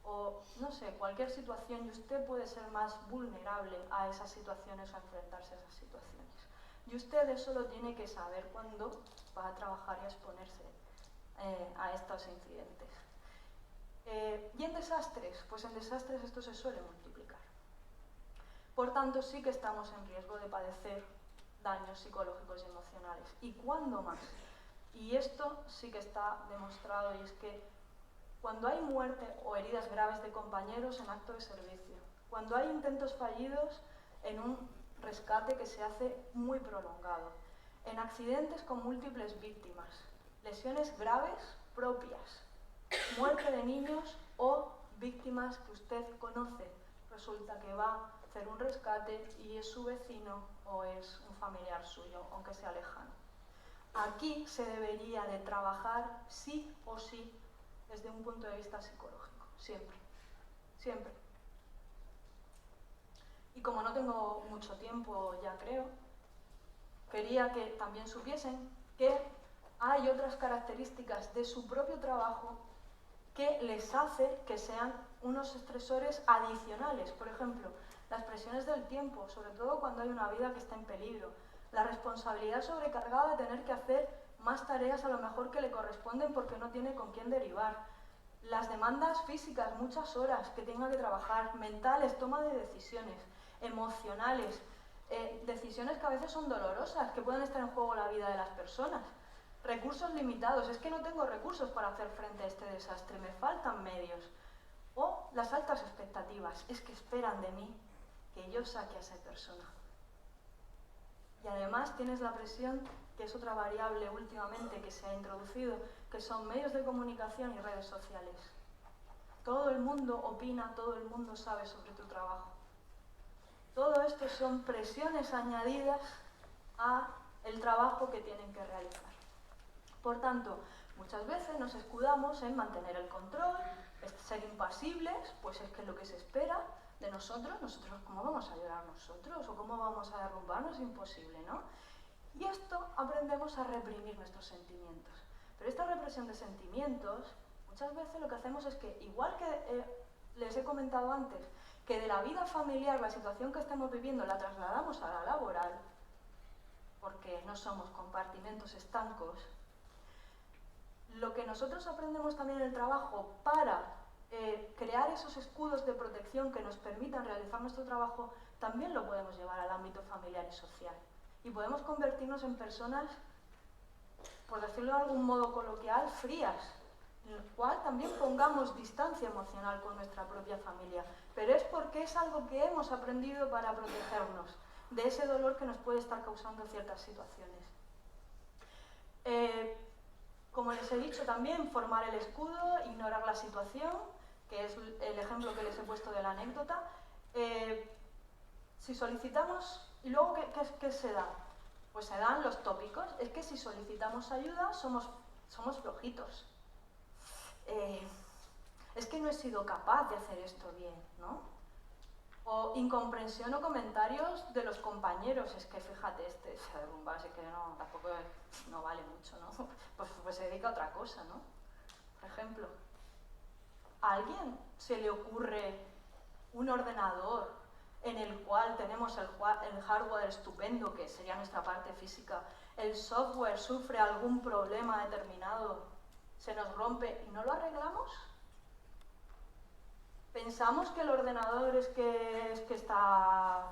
o no sé, cualquier situación, y usted puede ser más vulnerable a esas situaciones o a enfrentarse a esas situaciones. Y usted eso lo tiene que saber cuando va a trabajar y a exponerse a estos incidentes. ¿Y en desastres? Pues en desastres esto se suele multiplicar. Por tanto, sí que estamos en riesgo de padecer daños psicológicos y emocionales. ¿Y cuándo más? Y esto sí que está demostrado, y es que cuando hay muerte o heridas graves de compañeros en acto de servicio, cuando hay intentos fallidos en un rescate que se hace muy prolongado, en accidentes con múltiples víctimas, lesiones graves propias, muerte de niños o víctimas que usted conoce, resulta que va a hacer un rescate y es su vecino o es un familiar suyo, aunque sea lejano. Aquí se debería de trabajar sí o sí desde un punto de vista psicológico, siempre, siempre. Y como no tengo mucho tiempo ya creo, quería que también supiesen que hay otras características de su propio trabajo que les hace que sean unos estresores adicionales. Por ejemplo, las presiones del tiempo, sobre todo cuando hay una vida que está en peligro. La responsabilidad sobrecargada de tener que hacer más tareas a lo mejor que le corresponden porque no tiene con quién derivar. Las demandas físicas, muchas horas que tenga que trabajar, mentales, toma de decisiones, emocionales, decisiones que a veces son dolorosas, que pueden estar en juego la vida de las personas. Recursos limitados, es que no tengo recursos para hacer frente a este desastre, me faltan medios. O las altas expectativas, es que esperan de mí que yo saque a esa persona. Y además tienes la presión, que es otra variable últimamente que se ha introducido, que son medios de comunicación y redes sociales. Todo el mundo opina, todo el mundo sabe sobre tu trabajo. Todo esto son presiones añadidas a el trabajo que tienen que realizar. Por tanto, muchas veces nos escudamos en mantener el control, ser impasibles, pues es que es lo que se espera de nosotros ¿cómo vamos a llorar nosotros? ¿O cómo vamos a derrumbarnos? Es imposible, ¿no? Y esto aprendemos a reprimir nuestros sentimientos. Pero esta represión de sentimientos, muchas veces lo que hacemos es que, igual que les he comentado antes, que de la vida familiar, la situación que estamos viviendo, la trasladamos a la laboral, porque no somos compartimentos estancos, lo que nosotros aprendemos también en el trabajo para crear esos escudos de protección que nos permitan realizar nuestro trabajo, también lo podemos llevar al ámbito familiar y social. Y podemos convertirnos en personas, por decirlo de algún modo coloquial, frías, en el cual también pongamos distancia emocional con nuestra propia familia. Pero es porque es algo que hemos aprendido para protegernos de ese dolor que nos puede estar causando ciertas situaciones. Como les he dicho también, formar el escudo, ignorar la situación, que es el ejemplo que les he puesto de la anécdota. Si solicitamos, ¿y luego qué se da? Pues se dan los tópicos. Es que si solicitamos ayuda somos flojitos. Es que no he sido capaz de hacer esto bien, ¿no? O incomprensión o comentarios de los compañeros. Es que fíjate, se derrumba, así que no, tampoco no vale mucho, ¿no? Pues se dedica a otra cosa, ¿no? Por ejemplo, ¿a alguien se le ocurre un ordenador en el cual tenemos el hardware estupendo, que sería nuestra parte física, el software sufre algún problema determinado, se nos rompe y no lo arreglamos? ¿Pensamos que el ordenador es que está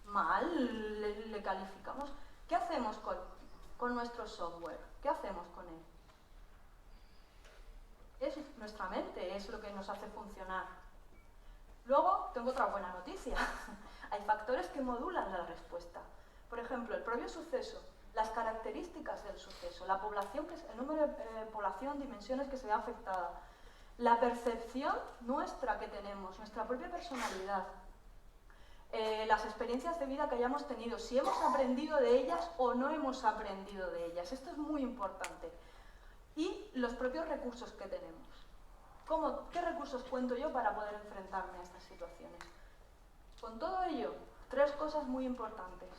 mal? ¿Le calificamos? ¿Qué hacemos con nuestro software? ¿Qué hacemos con él? Es nuestra mente, es lo que nos hace funcionar. Luego, tengo otra buena noticia. Hay factores que modulan la respuesta. Por ejemplo, el propio suceso, las características del suceso, la población, el número de población, dimensiones que se ve afectada, la percepción nuestra que tenemos, nuestra propia personalidad, las experiencias de vida que hayamos tenido, si hemos aprendido de ellas o no hemos aprendido de ellas. Esto es muy importante. Y los propios recursos que tenemos. ¿Qué recursos cuento yo para poder enfrentarme a estas situaciones? Con todo ello, 3 cosas muy importantes.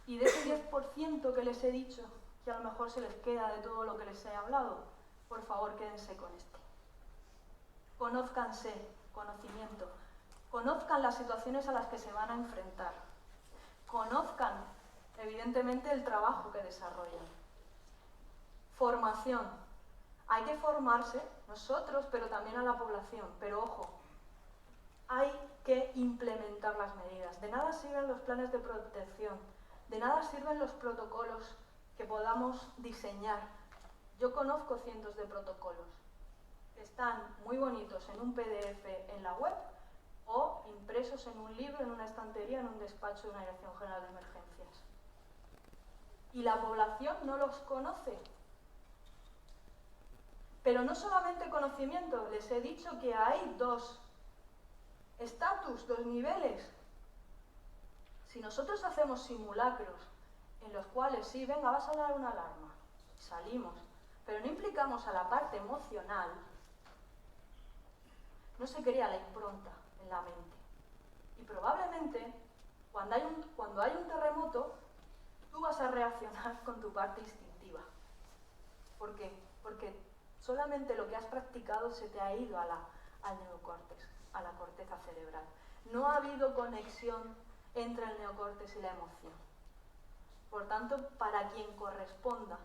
Y de ese 10% que les he dicho, que a lo mejor se les queda de todo lo que les he hablado, por favor quédense con este. Conózcanse, conocimiento. Conozcan las situaciones a las que se van a enfrentar. Conozcan, evidentemente, el trabajo que desarrollan. Formación. Hay que formarse, nosotros, pero también a la población. Pero ojo, hay que implementar las medidas. De nada sirven los planes de protección, de nada sirven los protocolos que podamos diseñar. Yo conozco cientos de protocolos que están muy bonitos en un PDF en la web o impresos en un libro, en una estantería, en un despacho de una Dirección General de Emergencias. Y la población no los conoce. Pero no solamente conocimiento, les he dicho que hay 2 estatus, 2 niveles. Si nosotros hacemos simulacros en los cuales, sí, venga, vas a dar una alarma, salimos, pero no implicamos a la parte emocional, no se crea la impronta en la mente. Y probablemente, cuando hay un terremoto, tú vas a reaccionar con tu parte instintiva. ¿Por qué? Porque solamente lo que has practicado se te ha ido al neocórtex, a la corteza cerebral. No ha habido conexión entre el neocórtex y la emoción. Por tanto, para quien corresponda,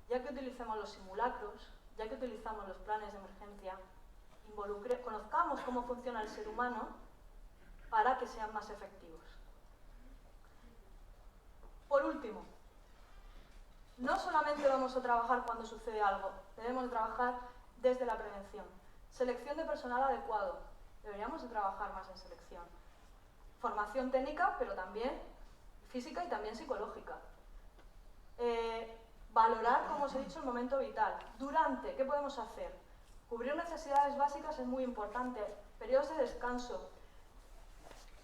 ya que utilicemos los simulacros, ya que utilizamos los planes de emergencia, conozcamos cómo funciona el ser humano para que sean más efectivos. Por último, no solamente vamos a trabajar cuando sucede algo, debemos de trabajar desde la prevención. Selección de personal adecuado, deberíamos de trabajar más en selección. Formación técnica, pero también física y también psicológica. Valorar, como os he dicho, el momento vital. Durante, ¿qué podemos hacer? Cubrir necesidades básicas es muy importante. Periodos de descanso.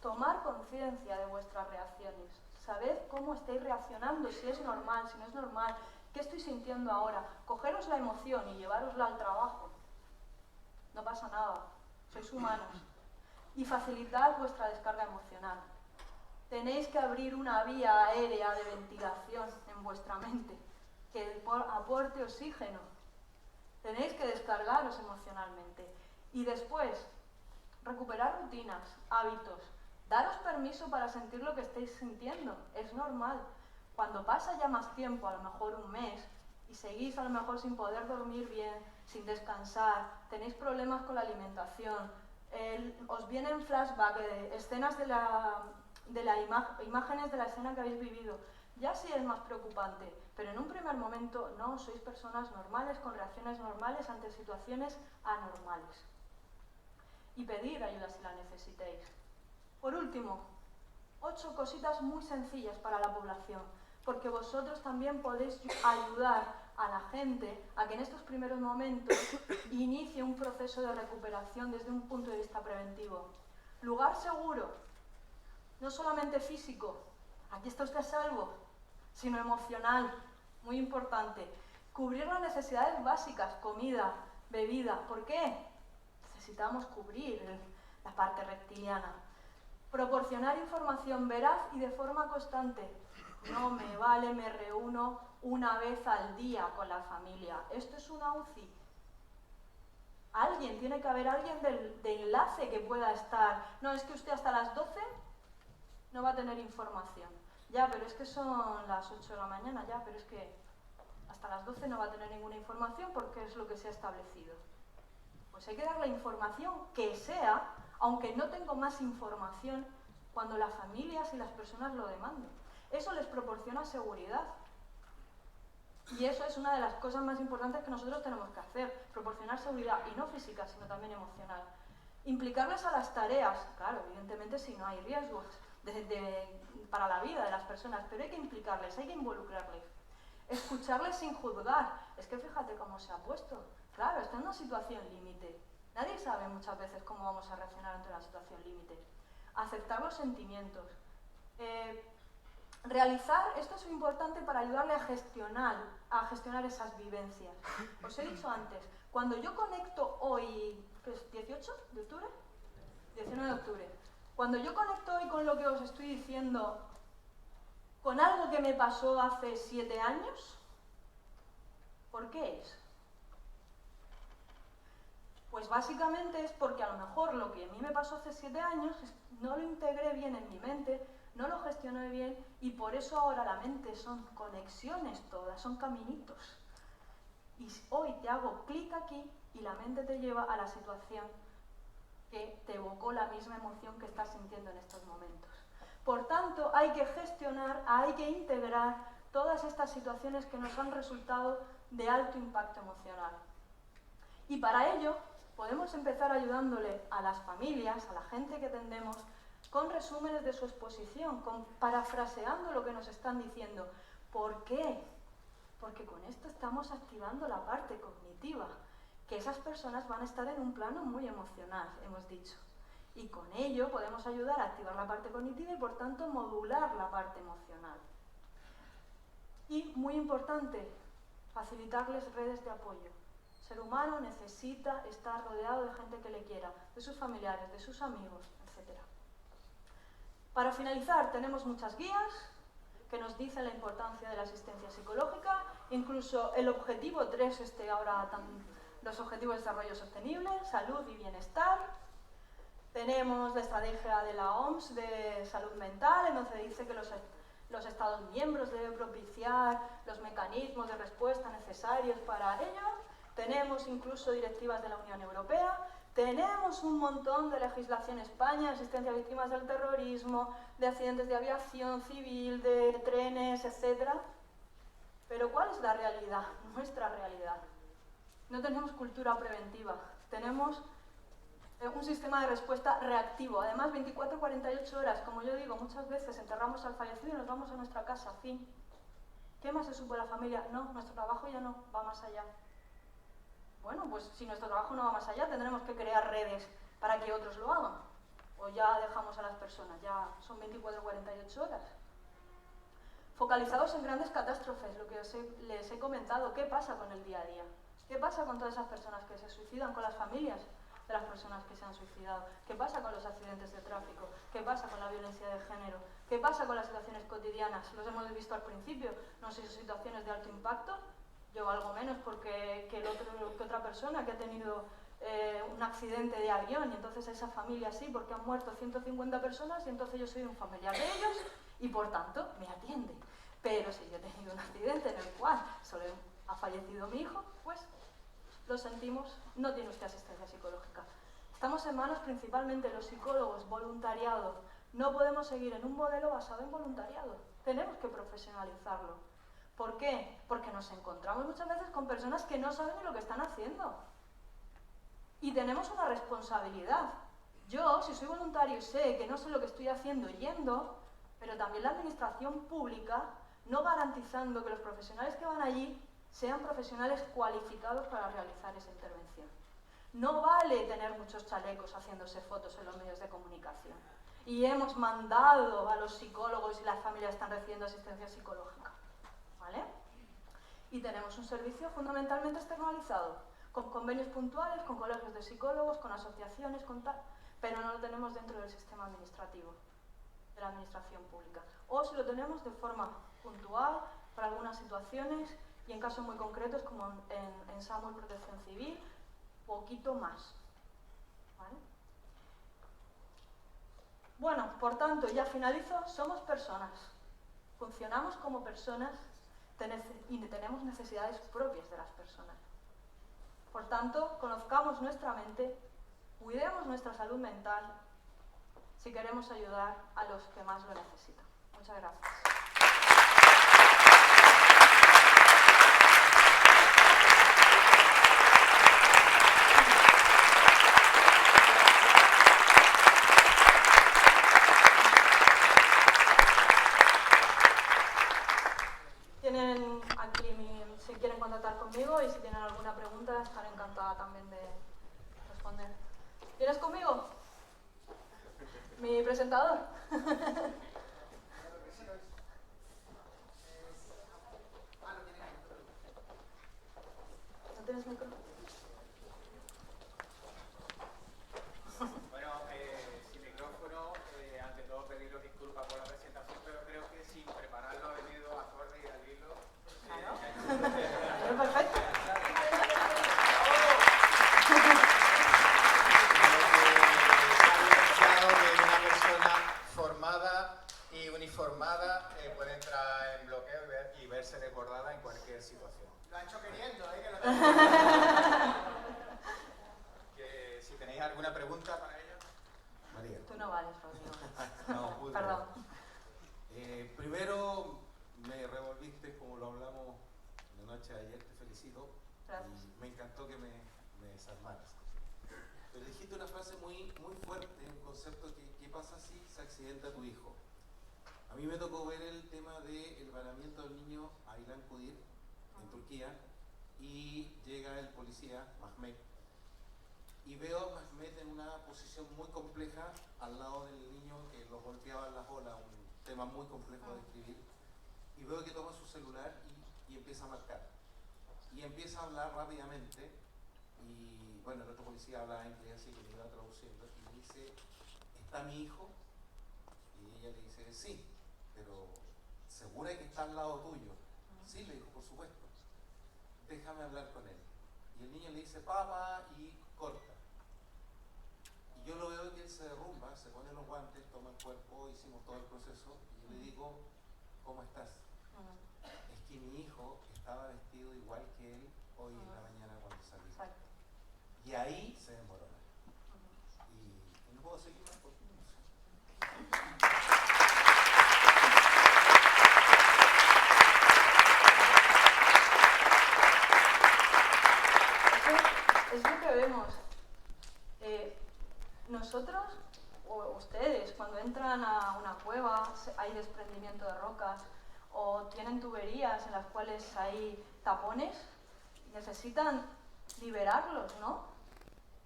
Tomar conciencia de vuestras reacciones. Sabed cómo estáis reaccionando, si es normal, si no es normal, qué estoy sintiendo ahora. Cogeros la emoción y llevárosla al trabajo. No pasa nada, sois humanos. Y facilitar vuestra descarga emocional. Tenéis que abrir una vía aérea de ventilación en vuestra mente que aporte oxígeno. Tenéis que descargaros emocionalmente. Y después, recuperar rutinas, hábitos. Daros permiso para sentir lo que estáis sintiendo. Es normal. Cuando pasa ya más tiempo, a lo mejor un mes, y seguís a lo mejor sin poder dormir bien, sin descansar, tenéis problemas con la alimentación, os vienen flashbacks, escenas imágenes de la escena que habéis vivido, ya sí es más preocupante, pero en un primer momento no, sois personas normales, con reacciones normales ante situaciones anormales. Y pedir ayuda si la necesitéis. Por último, 8 cositas muy sencillas para la población, porque vosotros también podéis ayudar a la gente a que en estos primeros momentos inicie un proceso de recuperación desde un punto de vista preventivo. Lugar seguro, no solamente físico, aquí está usted a salvo, sino emocional, muy importante. Cubrir las necesidades básicas, comida, bebida. ¿Por qué? Necesitamos cubrir la parte reptiliana. Proporcionar información veraz y de forma constante. No me vale, me reúno una vez al día con la familia. Esto es una UCI. Tiene que haber alguien de enlace que pueda estar. No, es que usted hasta las 12 no va a tener información. Ya, pero es que son las 8 de la mañana, ya, pero es que hasta las 12 no va a tener ninguna información porque es lo que se ha establecido. Pues hay que dar la información que sea, aunque no tengo más información, cuando las familias y las personas lo demanden. Eso les proporciona seguridad. Y eso es una de las cosas más importantes que nosotros tenemos que hacer, proporcionar seguridad, y no física, sino también emocional. Implicarles a las tareas, claro, evidentemente si no hay riesgos para la vida de las personas, pero hay que implicarles, hay que involucrarles. Escucharles sin juzgar. Es que fíjate cómo se ha puesto. Claro, está en una situación límite. Nadie sabe muchas veces cómo vamos a reaccionar ante una situación límite. Aceptar los sentimientos. Realizar, esto es muy importante para ayudarle a gestionar esas vivencias. Os he dicho antes, cuando yo conecto hoy, ¿qué es? ¿18 de octubre? 19 de octubre. Cuando yo conecto hoy con lo que os estoy diciendo, con algo que me pasó hace 7 años, ¿por qué es? Pues básicamente es porque a lo mejor lo que a mí me pasó hace 7 años no lo integré bien en mi mente, no lo gestioné bien, y por eso ahora la mente son conexiones todas, son caminitos. Y hoy te hago clic aquí y la mente te lleva a la situación que te evocó la misma emoción que estás sintiendo en estos momentos. Por tanto, hay que gestionar, hay que integrar todas estas situaciones que nos han resultado de alto impacto emocional. Y para ello, podemos empezar ayudándole a las familias, a la gente que atendemos, con resúmenes de su exposición, parafraseando lo que nos están diciendo. ¿Por qué? Porque con esto estamos activando la parte cognitiva, que esas personas van a estar en un plano muy emocional, hemos dicho. Y con ello podemos ayudar a activar la parte cognitiva y, por tanto, modular la parte emocional. Y, muy importante, facilitarles redes de apoyo. El ser humano necesita estar rodeado de gente que le quiera, de sus familiares, de sus amigos, etc. Para finalizar, tenemos muchas guías que nos dicen la importancia de la asistencia psicológica, incluso el objetivo 3, los objetivos de desarrollo sostenible, salud y bienestar. Tenemos la estrategia de la OMS de salud mental, en donde dice que los Estados miembros deben propiciar los mecanismos de respuesta necesarios para ello. Tenemos incluso directivas de la Unión Europea. Tenemos un montón de legislación en España, asistencia a víctimas del terrorismo, de accidentes de aviación civil, de trenes, etc. Pero ¿cuál es la realidad? Nuestra realidad. No tenemos cultura preventiva, tenemos un sistema de respuesta reactivo. Además, 24-48 horas, como yo digo, muchas veces enterramos al fallecido y nos vamos a nuestra casa, fin. ¿Qué más se supo de la familia? No, nuestro trabajo ya no va más allá. Bueno, pues si nuestro trabajo no va más allá, tendremos que crear redes para que otros lo hagan. O ya dejamos a las personas, ya son 24 o 48 horas. Focalizados en grandes catástrofes, lo que les he comentado, ¿qué pasa con el día a día? ¿Qué pasa con todas esas personas que se suicidan, con las familias de las personas que se han suicidado? ¿Qué pasa con los accidentes de tráfico? ¿Qué pasa con la violencia de género? ¿Qué pasa con las situaciones cotidianas? Los hemos visto al principio, no sé si situaciones de alto impacto, yo algo menos porque que otra persona que ha tenido un accidente de avión y entonces esa familia sí, porque han muerto 150 personas y entonces yo soy un familiar de ellos y por tanto me atiende. Pero si yo he tenido un accidente en el cual solo ha fallecido mi hijo, pues lo sentimos, no tiene usted asistencia psicológica. Estamos en manos principalmente los psicólogos, voluntariado. No podemos seguir en un modelo basado en voluntariado. Tenemos que profesionalizarlo. ¿Por qué? Porque nos encontramos muchas veces con personas que no saben ni lo que están haciendo. Y tenemos una responsabilidad. Yo, si soy voluntario, sé que no sé lo que estoy haciendo yendo, pero también la administración pública, no garantizando que los profesionales que van allí sean profesionales cualificados para realizar esa intervención. No vale tener muchos chalecos haciéndose fotos en los medios de comunicación. Y hemos mandado a los psicólogos y las familias están recibiendo asistencia psicológica. ¿Vale? Y tenemos un servicio fundamentalmente externalizado, con convenios puntuales, con colegios de psicólogos, con asociaciones, con tal, pero no lo tenemos dentro del sistema administrativo, de la administración pública. O si lo tenemos de forma puntual, para algunas situaciones, y en casos muy concretos, como en SAMU y Protección Civil, poquito más. ¿Vale? Bueno, por tanto, ya finalizo, somos personas. Funcionamos como personas y tenemos necesidades propias de las personas. Por tanto, conozcamos nuestra mente, cuidemos nuestra salud mental si queremos ayudar a los que más lo necesitan. Muchas gracias. Tienen aquí si quieren contactar conmigo y si tienen alguna pregunta estaré encantada también de responder. ¿Vienes conmigo? Mi presentador. ¿No tienes micro? Bueno, sin micrófono, ante todo pediros disculpas por la presentación, pero creo que sin prepararlo ha venido acorde y al hilo. Claro. Perfecto. Que una persona formada y uniformada puede entrar en bloqueo y verse desbordada en cualquier situación. Lo ha hecho queriendo, que si tenéis alguna pregunta para ella. María. Tú no vales, Rodrigo. No, muy Perdón. Primero me revolviste como lo hablamos la noche de ayer, te felicito. Gracias. Y me encantó que me desarmaras. Pero dijiste una frase muy fuerte, un concepto que ¿qué pasa si se accidenta tu hijo? A mí me tocó ver el tema del varamiento del niño Aylan Kurdi en Turquía y llega el policía, Mehmet, y veo a Mehmet en una posición muy compleja al lado del niño que lo golpeaba en las olas, un tema muy complejo de escribir, y veo que toma su celular y empieza a marcar. Y empieza a hablar rápidamente, y bueno, el otro policía habla inglés, así que le iba traduciendo, y le dice, ¿está mi hijo? Y ella le dice, sí, pero ¿segura que está al lado tuyo? Sí, le dijo, por supuesto. Déjame hablar con él. Y el niño le dice, papá, y corta. Y yo lo veo que él se derrumba, se pone los guantes, toma el cuerpo, hicimos todo el proceso, y yo le digo, ¿cómo estás? Es que mi hijo estaba vestido igual que él hoy en la mañana cuando salí. Exacto. Y ahí se desmorona. Y no puedo seguir más porque no sé. Es lo que vemos. Nosotros, o ustedes, cuando entran a una cueva, hay desprendimiento de rocas, o tienen tuberías en las cuales hay tapones, necesitan liberarlos, ¿no?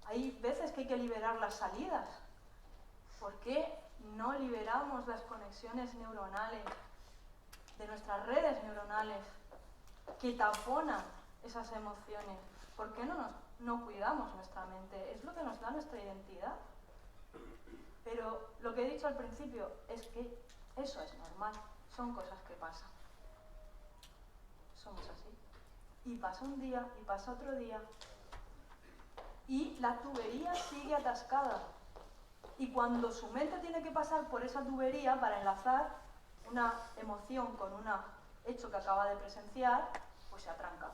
Hay veces que hay que liberar las salidas. ¿Por qué no liberamos las conexiones neuronales de nuestras redes neuronales que taponan esas emociones? ¿Por qué no cuidamos nuestra mente? Es lo que nos da nuestra identidad. Pero lo que he dicho al principio es que eso es normal, son cosas que pasan. Somos así. Y pasa un día, y pasa otro día. Y la tubería sigue atascada. Y cuando su mente tiene que pasar por esa tubería para enlazar una emoción con un hecho que acaba de presenciar, pues se atranca.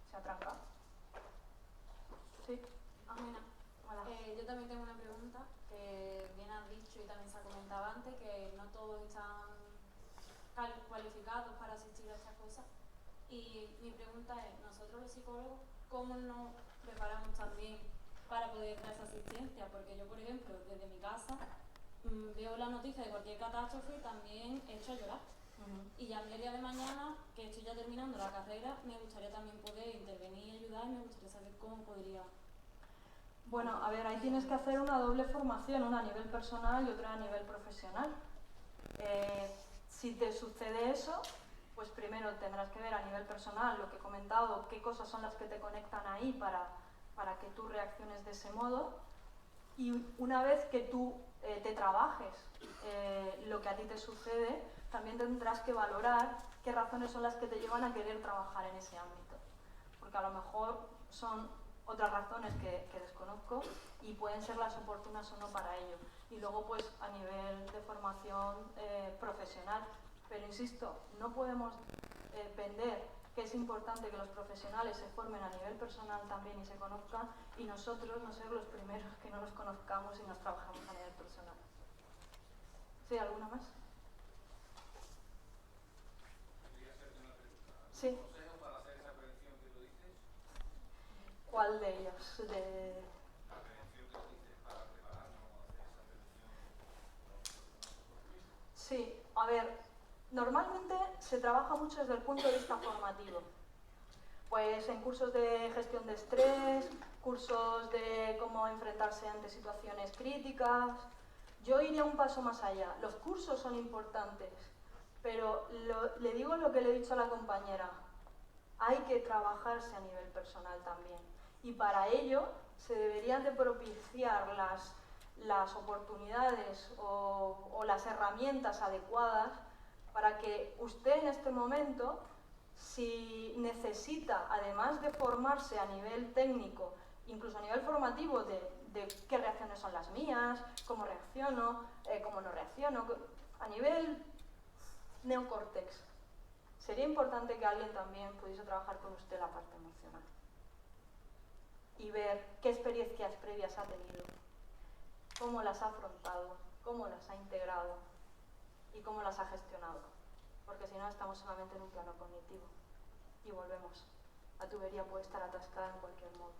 Se atranca. Sí. Amena. Hola. Yo también tengo una pregunta que bien has dicho y también se ha comentado antes, que no todos están cualificados para asistir a estas cosas. Y mi pregunta es, nosotros los psicólogos, ¿cómo nos preparamos también para poder dar esa asistencia? Porque yo, por ejemplo, desde mi casa veo la noticia de cualquier catástrofe y también echo a llorar. Y ya el día de mañana, que estoy ya terminando la carrera, me gustaría también poder intervenir y ayudar, y me gustaría saber cómo podría. Bueno, a ver, ahí tienes que hacer una doble formación, una a nivel personal y otra a nivel profesional. Si te sucede eso, pues primero tendrás que ver a nivel personal lo que he comentado, qué cosas son las que te conectan ahí para que tú reacciones de ese modo. Y una vez que tú te trabajes lo que a ti te sucede, también tendrás que valorar qué razones son las que te llevan a querer trabajar en ese ámbito. Porque a lo mejor son otras razones que desconozco y pueden ser las oportunas o no para ello. Y luego, pues, a nivel de formación profesional. Pero insisto, no podemos vender que es importante que los profesionales se formen a nivel personal también y se conozcan, y nosotros no ser los primeros que no nos conozcamos y nos trabajamos a nivel personal. ¿Sí? ¿Alguna más? Sí. ¿Consejos para hacer esa prevención que tú dices? ¿Cuál de ellos? De... La prevención que tú dices para prepararnos a hacer esa prevención. Sí, a ver, normalmente se trabaja mucho desde el punto de vista formativo. Pues en cursos de gestión de estrés, cursos de cómo enfrentarse ante situaciones críticas. Yo iría un paso más allá. Los cursos son importantes, pero le digo lo que le he dicho a la compañera. Hay que trabajarse a nivel personal también. Y para ello se deberían de propiciar las oportunidades o las herramientas adecuadas para que usted en este momento, si necesita, además de formarse a nivel técnico, incluso a nivel formativo de qué reacciones son las mías, cómo reacciono, cómo no reacciono, a nivel neocórtex, sería importante que alguien también pudiese trabajar con usted la parte emocional y ver qué experiencias previas ha tenido, cómo las ha afrontado, cómo las ha integrado y cómo las ha gestionado. Porque si no, estamos solamente en un plano cognitivo. Y volvemos. La tubería puede estar atascada en cualquier modo.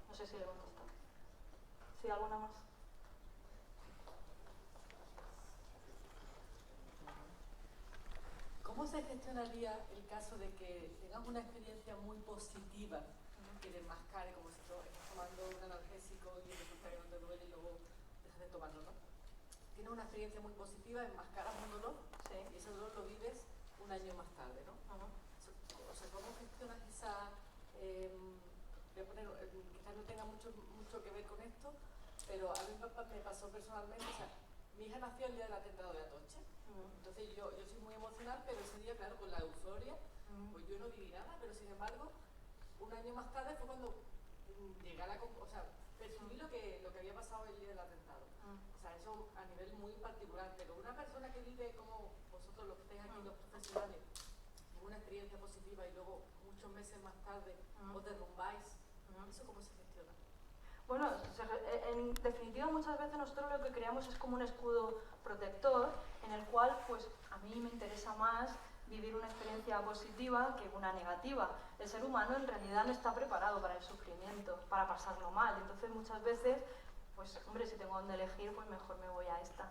No sé si le he contestado. ¿Sí? ¿Alguna más? ¿Cómo se gestionaría el caso de que tengas una experiencia muy positiva que desmascare, como si estás tomando un analgésico y resulta que no te duele y luego dejas de tomarlo, ¿no? Tienes una experiencia muy positiva, enmascaras un dolor, Sí. y ese dolor lo vives un año más tarde, ¿no? O sea, ¿cómo gestionas esa... voy a poner, quizás no tenga mucho que ver con esto, pero a mí me pasó personalmente, o sea, mi hija nació el día del atentado de Atocha, entonces yo soy muy emocional, pero ese día, claro, con la euforia, pues yo no viví nada, pero sin embargo, un año más tarde fue cuando llegué a o sea, percibí lo que había pasado el día del atentado. O sea, eso a nivel muy particular, pero una persona que vive como vosotros, los que estáis aquí, los profesionales, una experiencia positiva y luego muchos meses más tarde os derrumbáis, ¿eso cómo se gestiona? Bueno, en definitiva muchas veces nosotros lo que creamos es como un escudo protector en el cual pues a mí me interesa más vivir una experiencia positiva que una negativa. El ser humano en realidad no está preparado para el sufrimiento, para pasarlo mal, entonces muchas veces, pues hombre, si tengo donde elegir, pues mejor me voy a esta.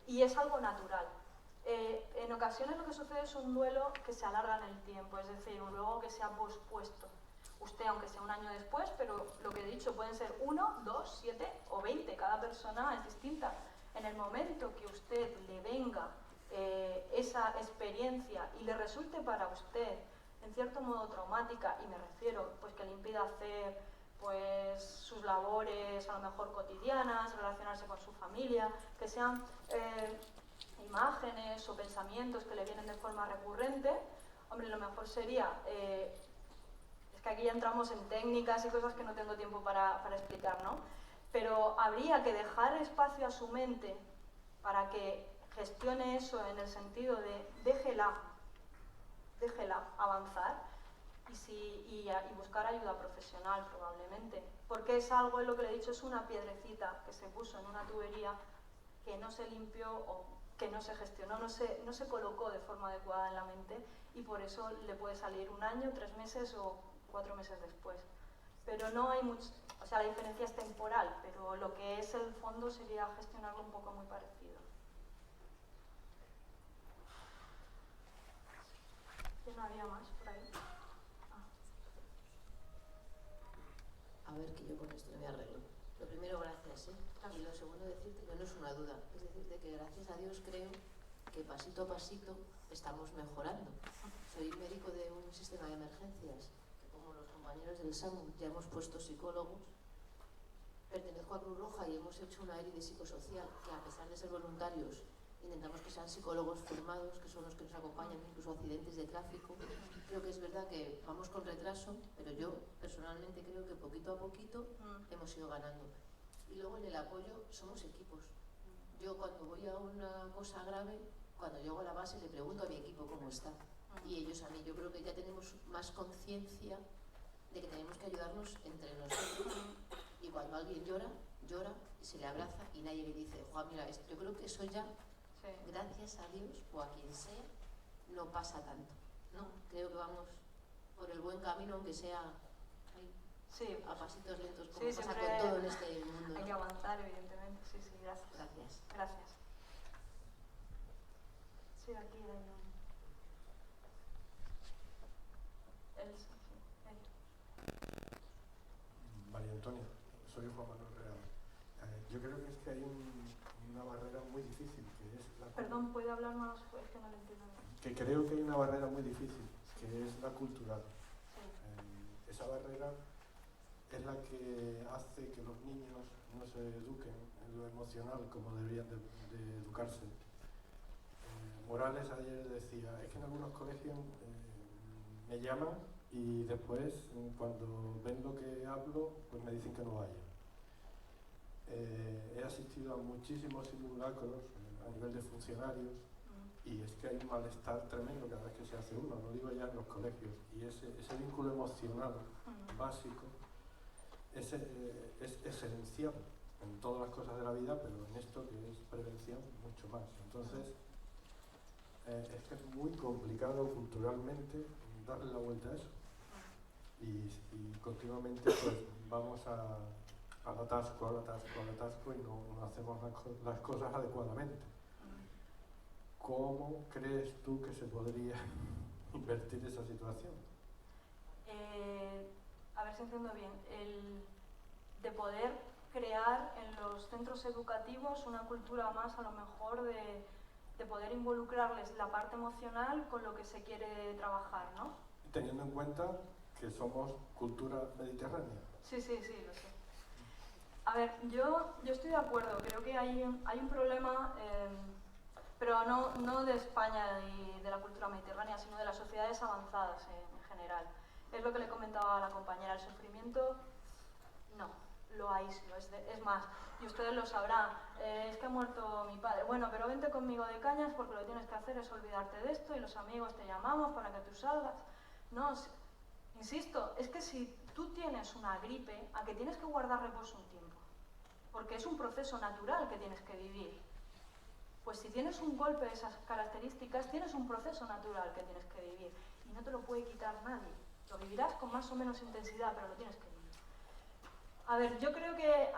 Y es algo natural. En ocasiones lo que sucede es un duelo que se alarga en el tiempo, es decir, un luego que se ha pospuesto. Usted, aunque sea un año después, pero lo que he dicho, pueden ser 1, 2, 7 o 20, cada persona es distinta. En el momento que usted le venga esa experiencia y le resulte para usted, en cierto modo, traumática, y me refiero pues que le impida hacer pues sus labores a lo mejor cotidianas, relacionarse con su familia, que sean imágenes o pensamientos que le vienen de forma recurrente, hombre, lo mejor sería, es que aquí ya entramos en técnicas y cosas que no tengo tiempo para explicar, ¿no? Pero habría que dejar espacio a su mente para que gestione eso en el sentido de déjela avanzar y buscar ayuda profesional probablemente, porque es algo, en lo que le he dicho, es una piedrecita que se puso en una tubería que no se limpió o que no se gestionó, no se colocó de forma adecuada en la mente, y por eso le puede salir 1 año, 3 meses o 4 meses después. Pero no hay mucho, o sea, la diferencia es temporal, pero lo que es el fondo sería gestionarlo un poco muy parecido. ¿Quién había más por ahí? A ver, que yo con esto me arreglo. Lo primero, gracias, ¿eh? Y lo segundo, decirte que no es una duda. Es decirte que gracias a Dios creo que pasito a pasito estamos mejorando. Soy médico de un sistema de emergencias, que como los compañeros del SAMU ya hemos puesto psicólogos. Pertenezco a Cruz Roja y hemos hecho una ERI de psicosocial, que a pesar de ser voluntarios, intentamos que sean psicólogos formados, que son los que nos acompañan incluso a accidentes de tráfico. Creo que es verdad que vamos con retraso, pero yo personalmente creo que poquito a poquito hemos ido ganando. Y luego en el apoyo somos equipos. Yo cuando voy a una cosa grave, cuando llego a la base le pregunto a mi equipo cómo está. Y ellos a mí. Yo creo que ya tenemos más conciencia de que tenemos que ayudarnos entre nosotros. Y cuando alguien llora, llora y se le abraza y nadie le dice, Juan, mira, yo creo que eso ya, gracias a Dios o a quien sea, no pasa tanto, ¿no? Creo que vamos por el buen camino, aunque sea a pasitos lentos, como pasa con todo en este mundo, ¿no? Hay que avanzar, evidentemente. Sí, gracias. Gracias. Sí, aquí hay un... María Antonia, soy Juan Manuel Real. Yo creo que es que hay una barrera muy difícil, que es la... Perdón, ¿puede hablar más? Es que no le entiendo. Que creo que hay una barrera muy difícil, que es la cultural. Esa barrera es la que hace que los niños no se eduquen en lo emocional como deberían de educarse. Morales ayer decía, es que en algunos colegios me llaman y después, cuando ven lo que hablo, pues me dicen que no vaya. He asistido a muchísimos simulacros a nivel de funcionarios y es que hay un malestar tremendo cada vez que se hace uno, no digo ya en los colegios, y ese vínculo emocional básico es esencial en todas las cosas de la vida, pero en esto que es prevención mucho más. Entonces, es que es muy complicado culturalmente darle la vuelta a eso. Y continuamente pues vamos al atasco y no hacemos las cosas adecuadamente. ¿Cómo crees tú que se podría invertir esa situación? A ver si entiendo bien. De poder crear en los centros educativos una cultura más, a lo mejor, de poder involucrarles la parte emocional con lo que se quiere trabajar, ¿no? Teniendo en cuenta que somos cultura mediterránea. Sí, lo sé. A ver, yo estoy de acuerdo, creo que hay un problema, pero no de España y de la cultura mediterránea, sino de las sociedades avanzadas en general. Es lo que le comentaba a la compañera, el sufrimiento, no, lo aíslo, es más, y ustedes lo sabrán, es que ha muerto mi padre, bueno, pero vente conmigo de cañas porque lo que tienes que hacer es olvidarte de esto y los amigos te llamamos para que tú salgas. No, insisto, es que si tú tienes una gripe, a que tienes que guardar reposo un tiempo, porque es un proceso natural que tienes que vivir. Pues si tienes un golpe de esas características, tienes un proceso natural que tienes que vivir y no te lo puede quitar nadie. Lo vivirás con más o menos intensidad, pero lo tienes que vivir. A ver, yo creo que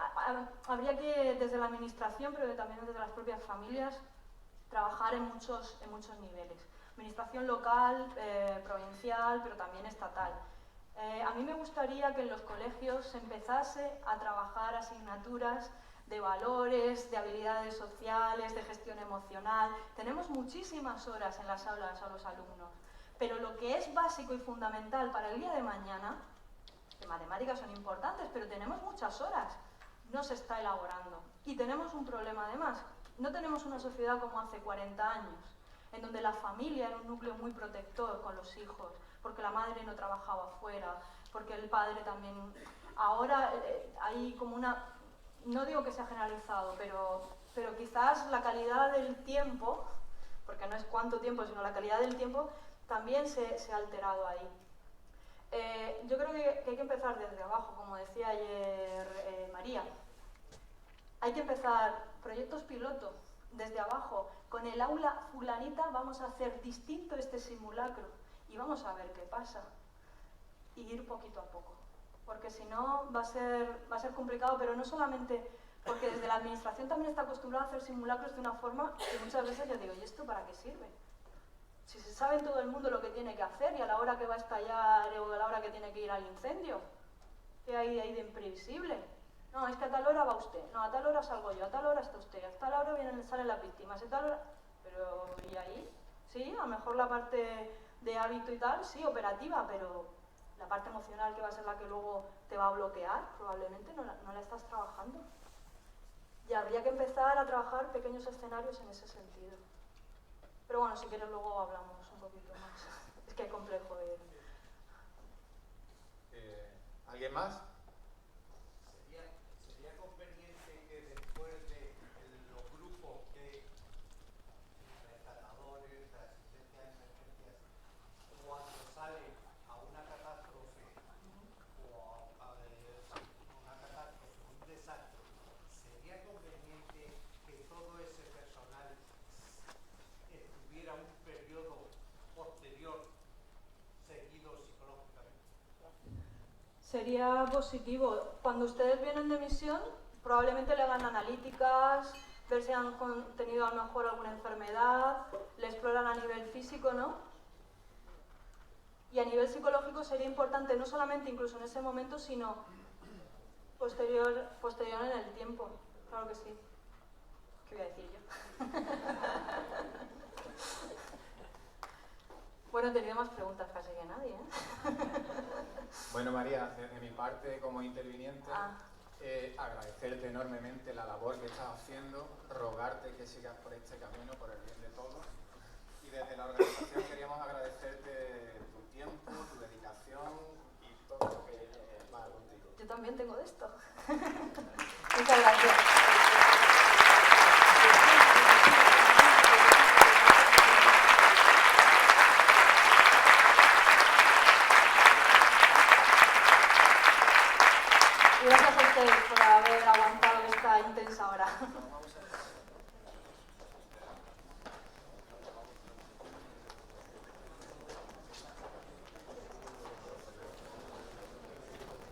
habría que, desde la administración, pero también desde las propias familias, trabajar en muchos niveles. Administración local, provincial, pero también estatal. A mí me gustaría que en los colegios se empezase a trabajar asignaturas de valores, de habilidades sociales, de gestión emocional. Tenemos muchísimas horas en las aulas a los alumnos, pero lo que es básico y fundamental para el día de mañana, que matemáticas son importantes, pero tenemos muchas horas, no se está elaborando. Y tenemos un problema además, no tenemos una sociedad como hace 40 años, en donde la familia era un núcleo muy protector con los hijos, porque la madre no trabajaba fuera, porque el padre también... Ahora hay como una... No digo que sea generalizado, pero quizás la calidad del tiempo, porque no es cuánto tiempo, sino la calidad del tiempo, también se ha alterado ahí. Yo creo que hay que empezar desde abajo, como decía ayer María. Hay que empezar proyectos piloto, desde abajo. Con el aula fulanita vamos a hacer distinto este simulacro y vamos a ver qué pasa. Y ir poquito a poco. Porque si no va a ser complicado, pero no solamente porque desde la administración también está acostumbrada a hacer simulacros de una forma que muchas veces yo digo, ¿y esto para qué sirve? Si se sabe en todo el mundo lo que tiene que hacer y a la hora que va a estallar o a la hora que tiene que ir al incendio, ¿qué hay ahí de imprevisible? No, es que a tal hora va usted, no, a tal hora salgo yo, a tal hora está usted, a tal hora salen las víctimas, a tal hora... Pero, ¿y ahí? Sí, a lo mejor la parte de hábito y tal, sí, operativa, pero la parte emocional, que va a ser la que luego te va a bloquear, probablemente no la estás trabajando. Y habría que empezar a trabajar pequeños escenarios en ese sentido. Pero bueno, si quieres luego hablamos un poquito más. Es que es complejo de... ¿Alguien más? ¿Sería conveniente que después de los grupos que rescatadores, de asistencia a emergencias, cuando salen a una catástrofe o a una catástrofe, un desastre, sería conveniente que todo ese personal estuviera un periodo posterior seguido psicológicamente? Sería positivo. Cuando ustedes vienen de misión, probablemente le hagan analíticas, ver si han tenido a lo mejor alguna enfermedad, le exploran a nivel físico, ¿no? Y a nivel psicológico sería importante, no solamente incluso en ese momento, sino posterior en el tiempo. Claro que sí. ¿Qué voy a decir yo? Bueno, he tenido más preguntas casi que nadie, ¿eh? Bueno, María, desde mi parte como interviniente, agradecerte enormemente la labor que estás haciendo, rogarte que sigas por este camino, por el bien de todos. Y desde la organización queríamos agradecerte tu tiempo, tu dedicación y todo lo que va contigo. Yo también tengo de esto. Muchas gracias. Gracias a ustedes por haber aguantado esta intensa hora.